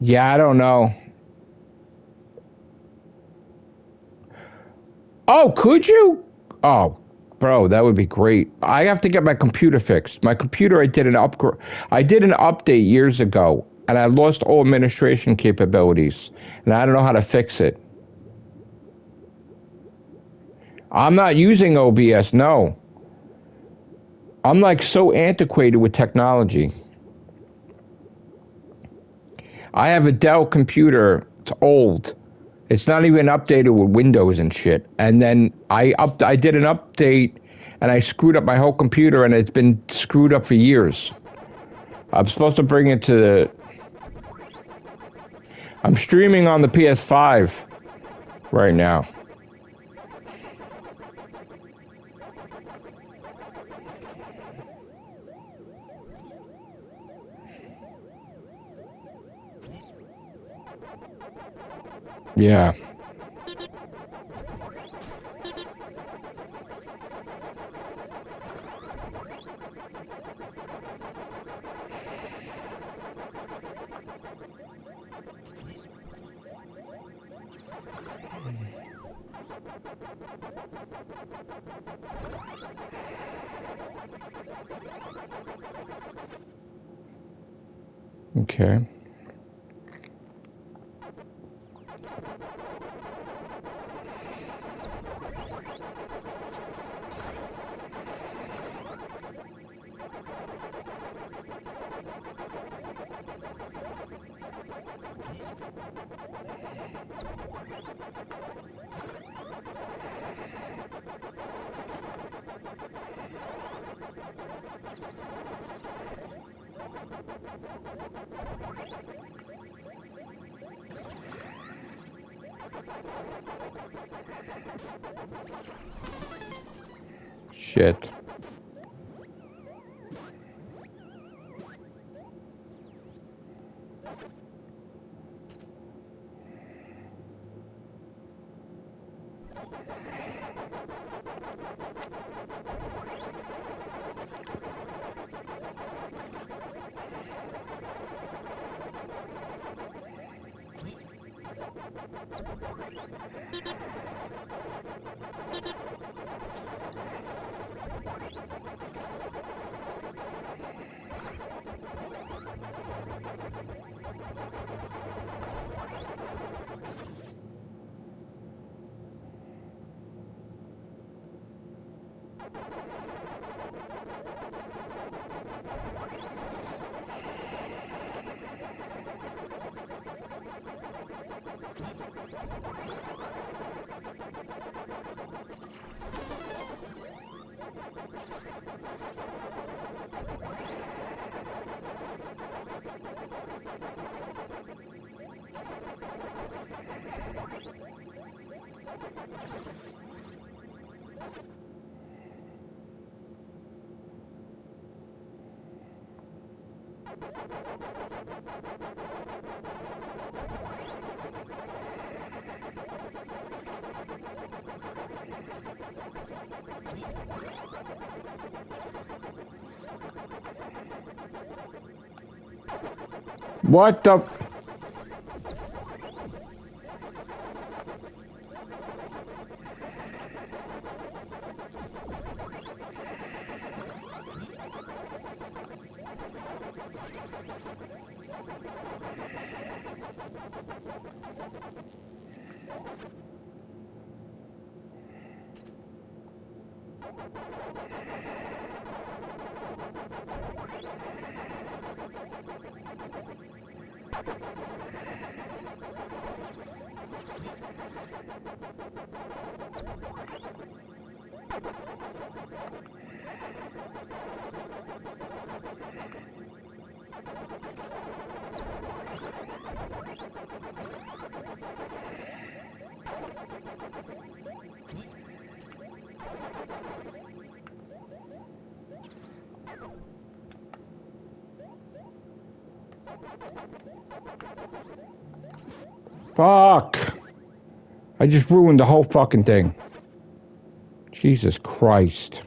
Yeah, I don't know. Oh, could you? Oh, bro, that would be great. I have to get my computer fixed. My computer, I did an update years ago, and I lost all administration capabilities, and I don't know how to fix it. I'm not using OBS, no. I'm like so antiquated with technology. I have a Dell computer. It's old. It's not even updated with Windows and shit. And then I did an update, and I screwed up my whole computer, and it's been screwed up for years. I'm supposed to bring it to I'm streaming on the PS5 right now. Yeah. Okay. Shit. What the? Fuck. I just ruined the whole fucking thing. Jesus Christ.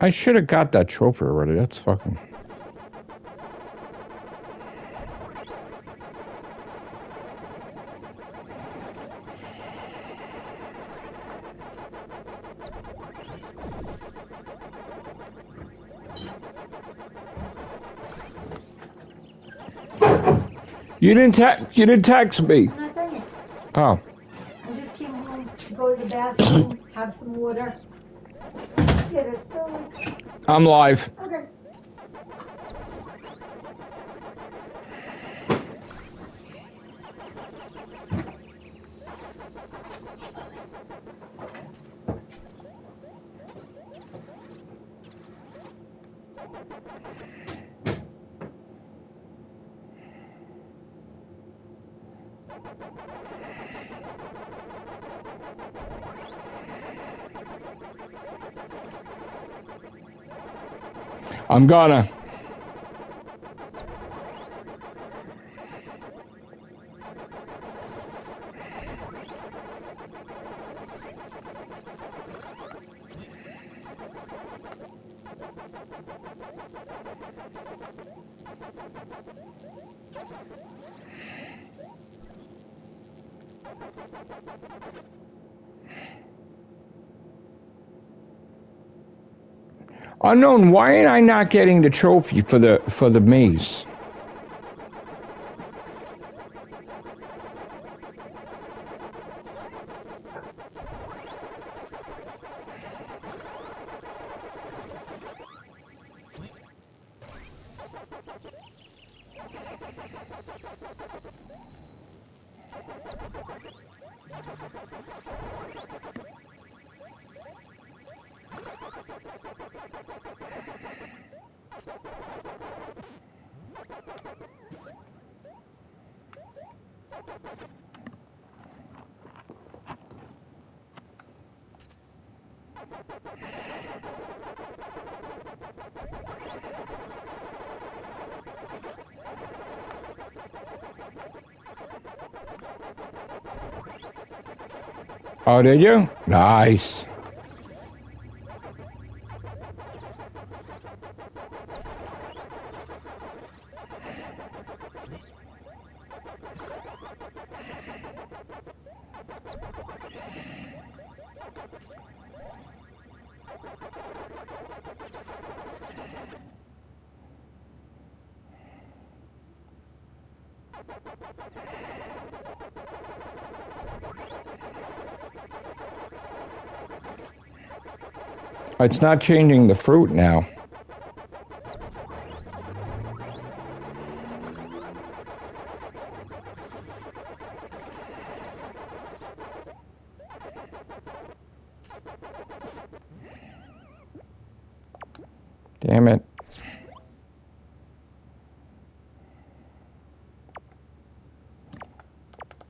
I should have got that trophy already. That's fucking... You didn't text me. I'm not done yet. Oh. I just came home to go to the bathroom, have some water. Yeah, there's still... I'm live. Okay. I'm gonna. Unknown, why am I not getting the trophy for the maze? Oh, did you? Nice. It's not changing the fruit now. Damn it.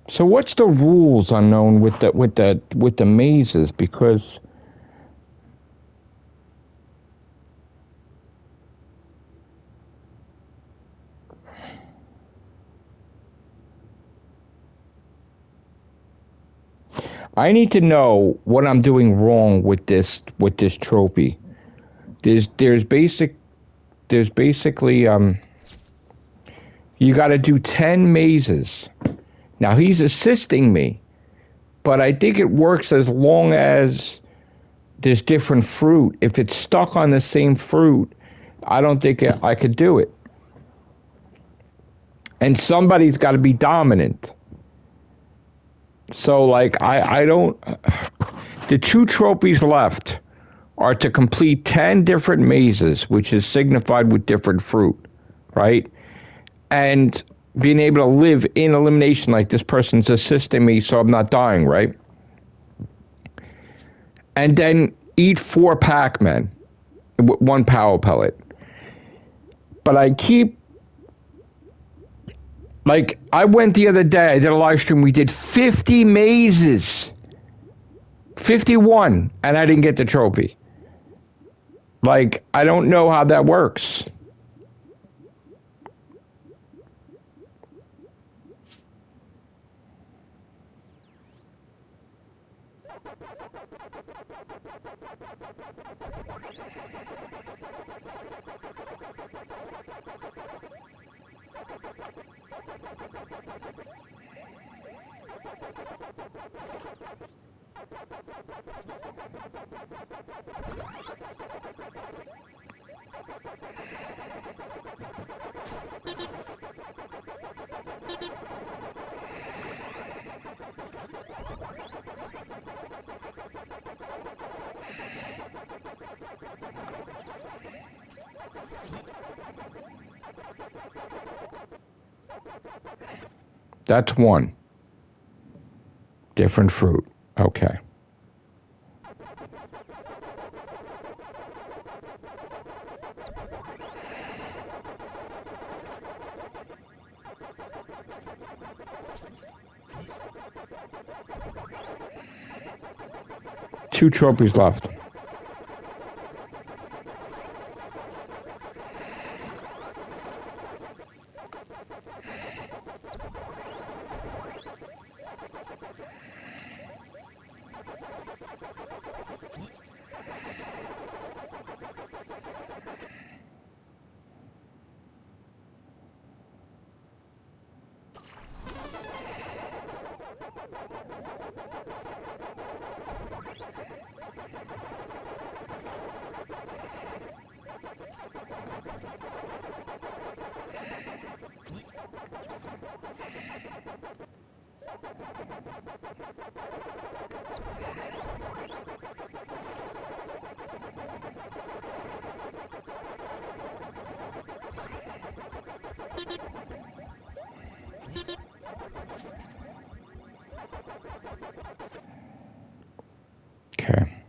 So what's the rules, Unknown, with the mazes? Because I need to know what I'm doing wrong with this trophy. There's basically you got to do 10 mazes. Now he's assisting me, but I think it works as long as there's different fruit. If it's stuck on the same fruit, I don't think I could do it. And somebody's got to be dominant. So, like, I don't... The 2 trophies left are to complete 10 different mazes, which is signified with different fruit, right? And being able to live in elimination, like this person's assisting me so I'm not dying, right? And then eat 4 Pac-Man, 1 power pellet. But I keep... Like, I went the other day, I did a live stream, we did 50 mazes. 51, and I didn't get the trophy. Like, I don't know how that works. That's 1. Different fruit. Okay. Two trophies left. Okay.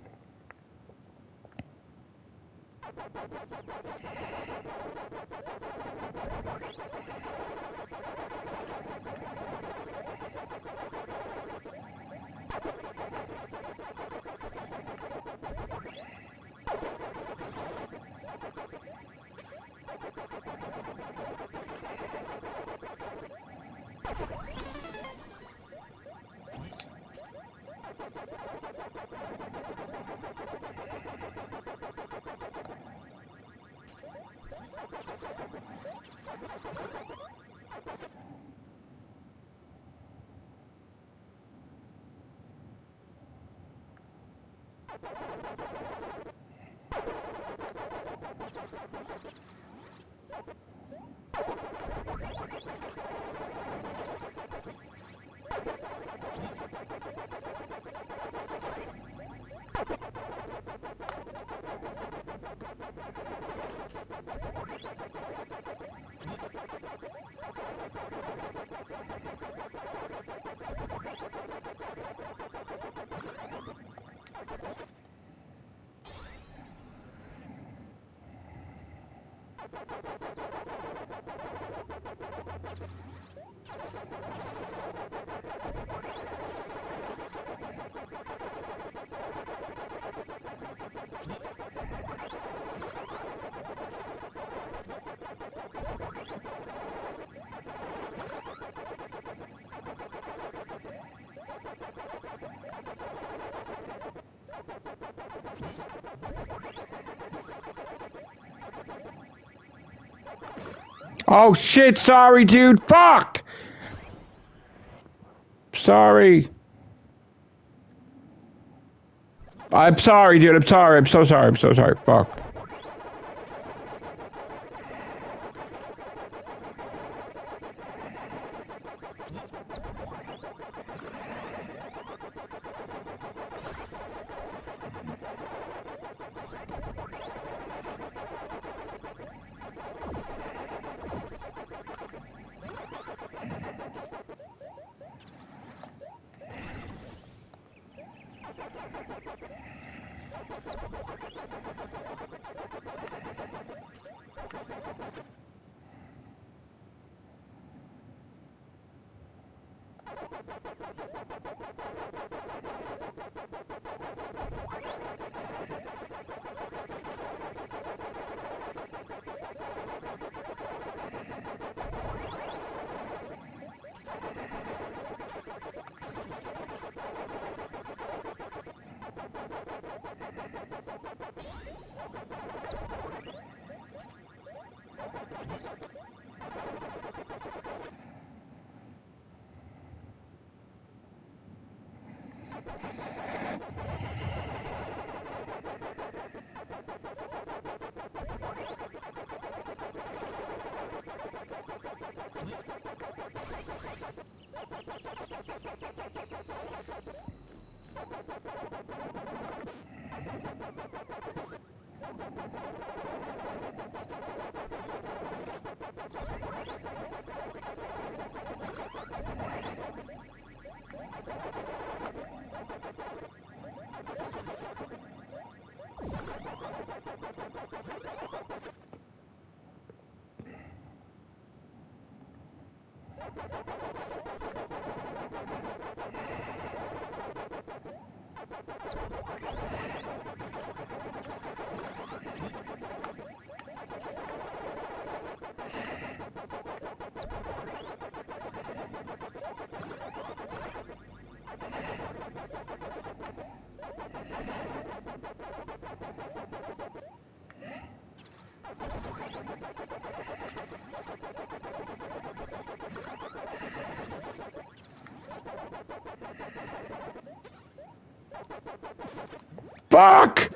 Oh shit, sorry dude, fuck! Sorry. I'm sorry dude, I'm sorry, I'm so sorry, fuck. Fuck!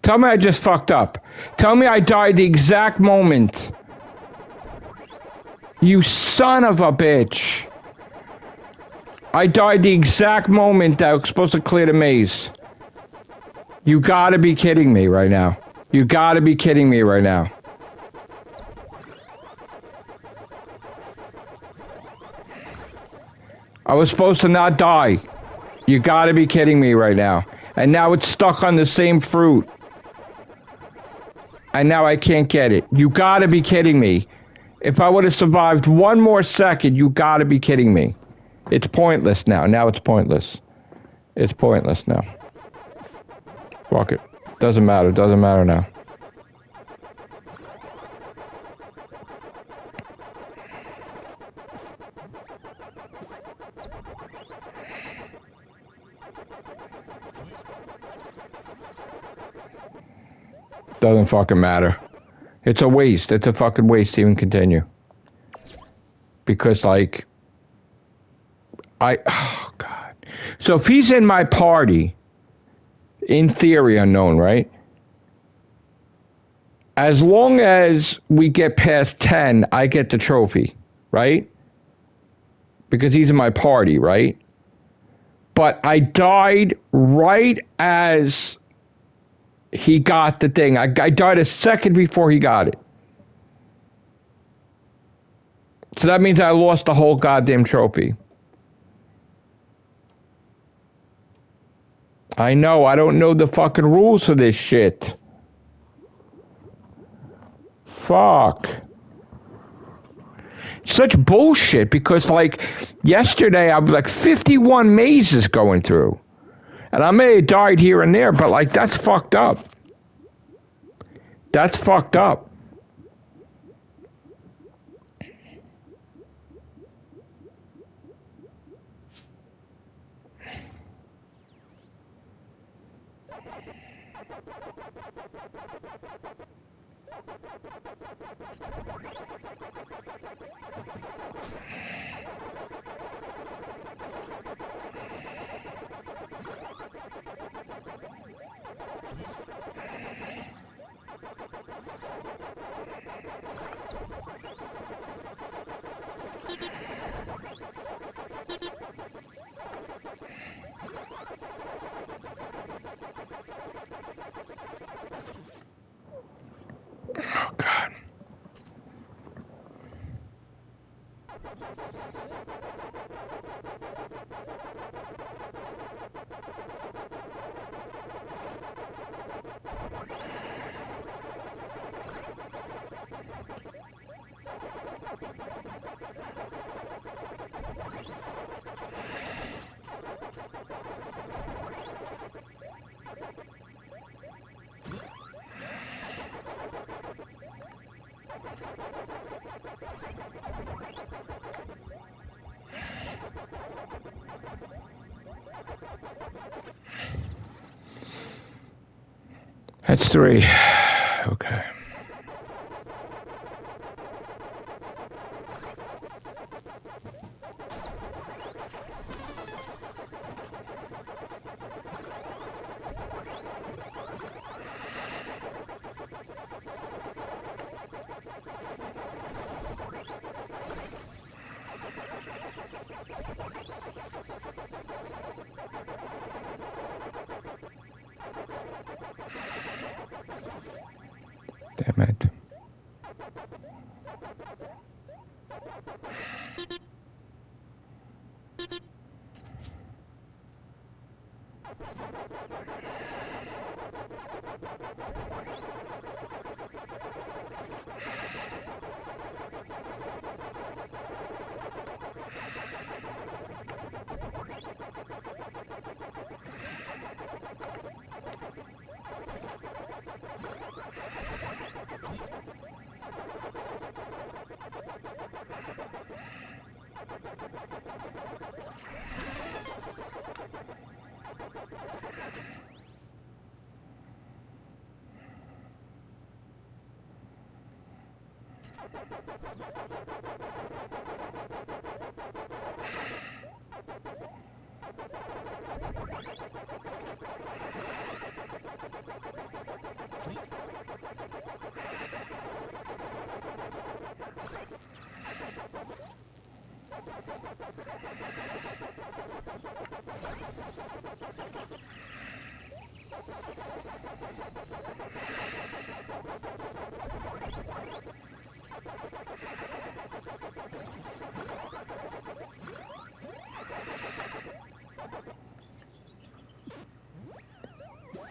Tell me I just fucked up. Tell me I died the exact moment. You son of a bitch. I died the exact moment that I was supposed to clear the maze. You gotta be kidding me right now. You gotta be kidding me right now. I was supposed to not die. You gotta be kidding me right now. And now it's stuck on the same fruit. And now I can't get it. You gotta be kidding me. If I would have survived one more second, you gotta be kidding me. It's pointless now. Now it's pointless. It's pointless now. Fuck it. Doesn't matter. Doesn't matter now. Doesn't fucking matter. It's a waste. It's a fucking waste to even continue. Because, like... Oh, God. So if he's in my party, in theory unknown, right? As long as we get past 10, I get the trophy, right? Because he's in my party, right? But I died right as he got the thing. I died a second before he got it. So that means I lost the whole goddamn trophy. I know, I don't know the fucking rules for this shit. Fuck. Such bullshit, because, like, yesterday I was like 51 mazes going through. And I may have died here and there, but, like, that's fucked up. That's fucked up. Oh, God. That's 3. Okay. Damn it.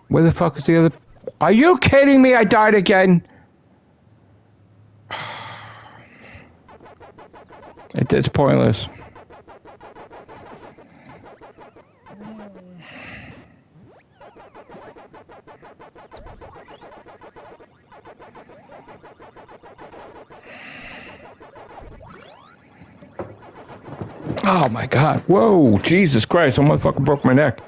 Where the fuck is the other? Are you kidding me? I died again. It's pointless. Oh my god. Whoa, Jesus Christ, I almost fucking broke my neck.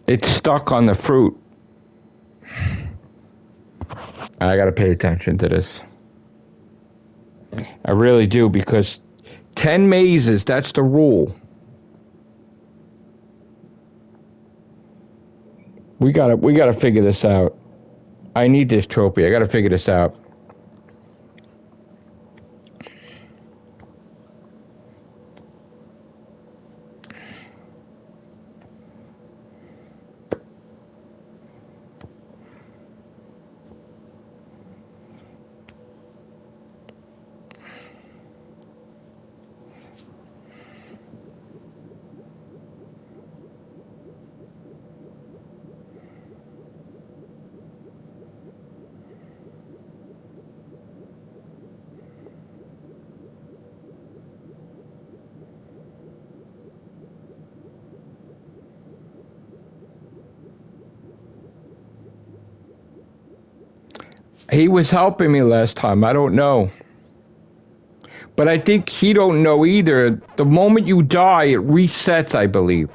It's stuck on the fruit. I gotta pay attention to this. I really do, because 10 mazes, that's the rule. We gotta figure this out. I need this trophy. I gotta figure this out. He was helping me last time. I don't know. But I think he don't know either. The moment you die, it resets, I believe.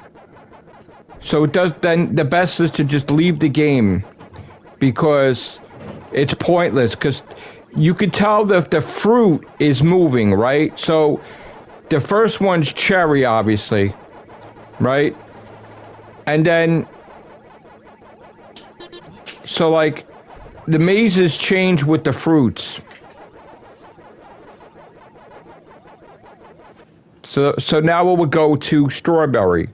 So it does. Then the best is to just leave the game, because it's pointless. Because you can tell that the fruit is moving, right? So the first one's cherry, obviously, right? And then, so like, the mazes change with the fruits. So now it would go to strawberry,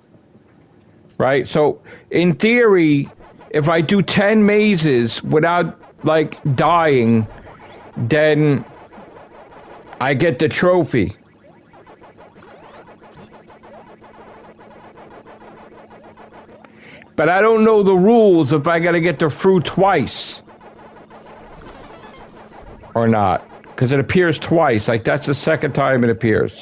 right? So in theory, if I do 10 mazes without like dying, then I get the trophy. But I don't know the rules if I gotta get the fruit twice or not, because it appears twice. Like, that's the second time it appears.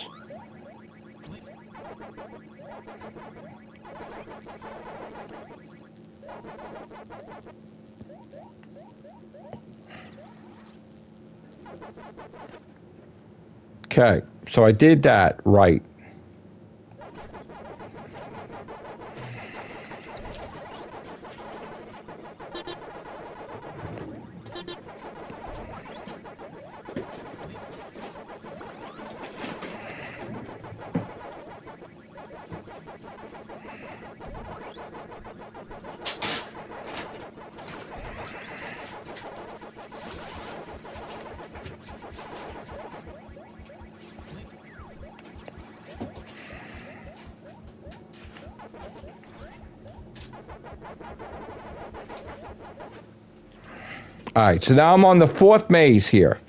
Okay, so I did that right. Alright, so now I'm on the 4th maze here.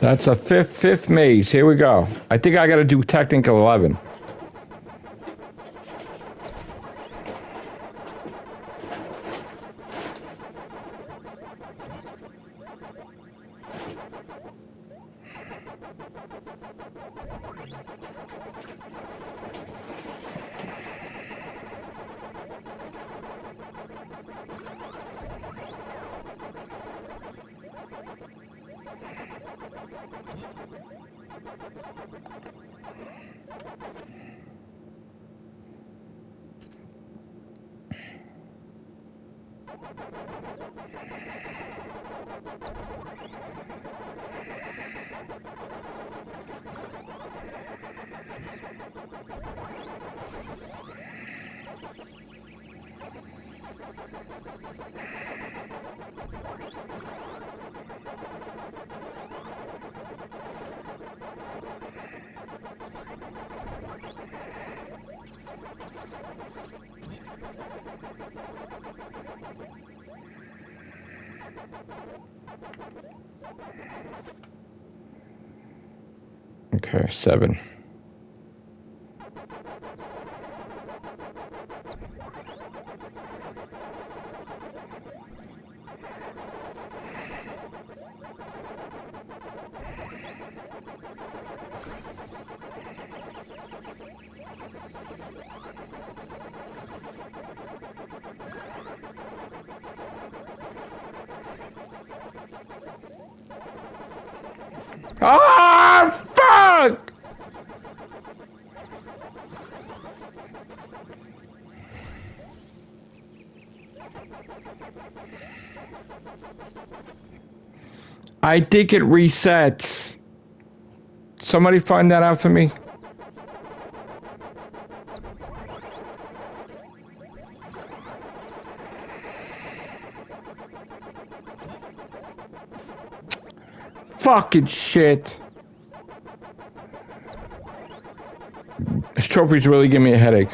That's a fifth maze. Here we go. I think I gotta do technical 11. Okay, 7. Ah, fuck! I think it resets. Somebody find that out for me. Fucking shit. This trophy's really giving me a headache.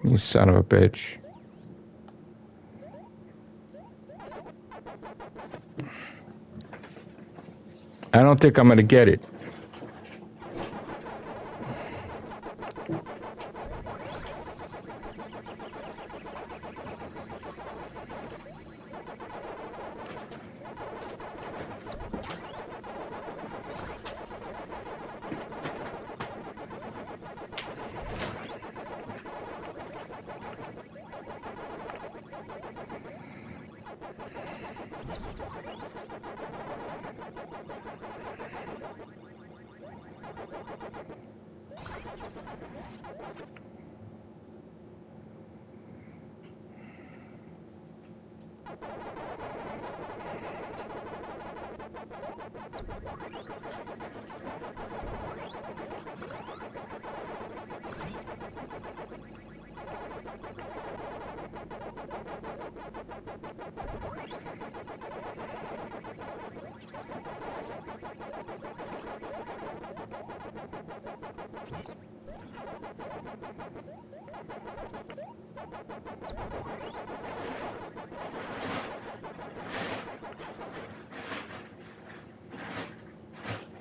You son of a bitch. I don't think I'm gonna get it.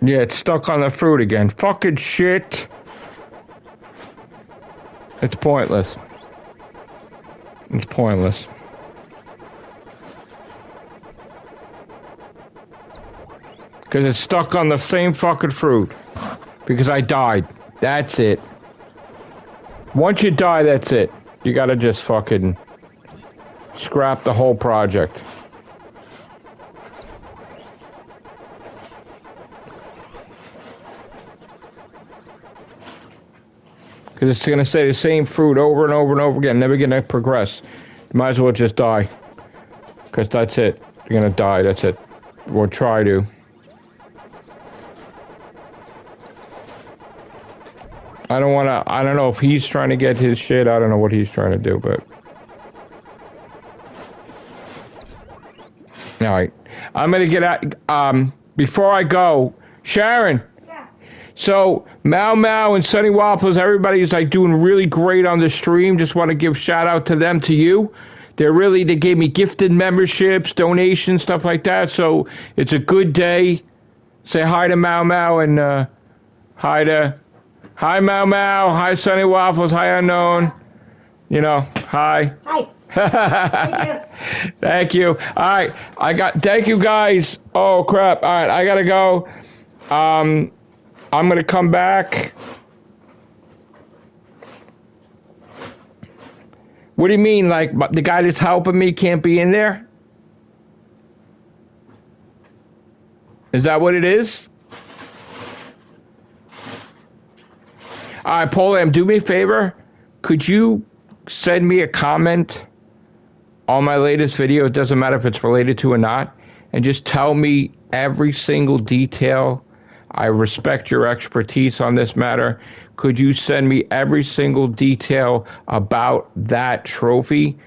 Yeah, it's stuck on the fruit again. Fucking shit. It's pointless. It's pointless. Because it's stuck on the same fucking fruit. Because I died. That's it. Once you die, that's it. You gotta just fucking scrap the whole project. Because it's going to say the same fruit over and over and over again, never going to progress. You might as well just die. Because that's it. You're going to die, that's it. Or try to. I don't know if he's trying to get his shit. I don't know what he's trying to do, but... Alright. I'm going to get out... before I go, Sharon... So, Mau Mau and Sunny Waffles, everybody's like doing really great on the stream. Just want to give shout out to them, to you. They gave me gifted memberships, donations, stuff like that. So, it's a good day. Say hi to Mau Mau and hi Mau Mau, hi Sunny Waffles, hi Unknown. You know, hi. Hi. Thank you. All right, thank you guys. Oh crap. All right, I gotta go. I'm going to come back. What do you mean, like, the guy that's helping me can't be in there? Is that what it is? All right, Paulam, do me a favor. Could you send me a comment on my latest video? It doesn't matter if it's related to or not. And just tell me every single detail. I respect your expertise on this matter. Could you send me every single detail about that trophy?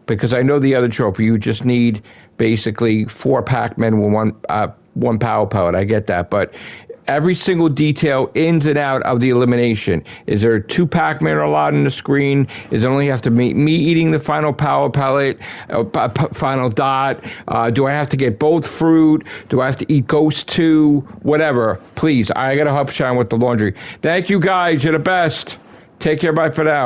Because I know the other trophy, you just need basically 4 Pac-Men with one power pellet. I get that, but every single detail, ins and out of the elimination. Is there 2 Pac-Man allowed in the screen? Is it only have to be me eating the final power pellet, final dot? Do I have to get both fruit? Do I have to eat Ghost 2? Whatever. Please, I got to help Shine with the laundry. Thank you guys. You're the best. Take care. Bye for now.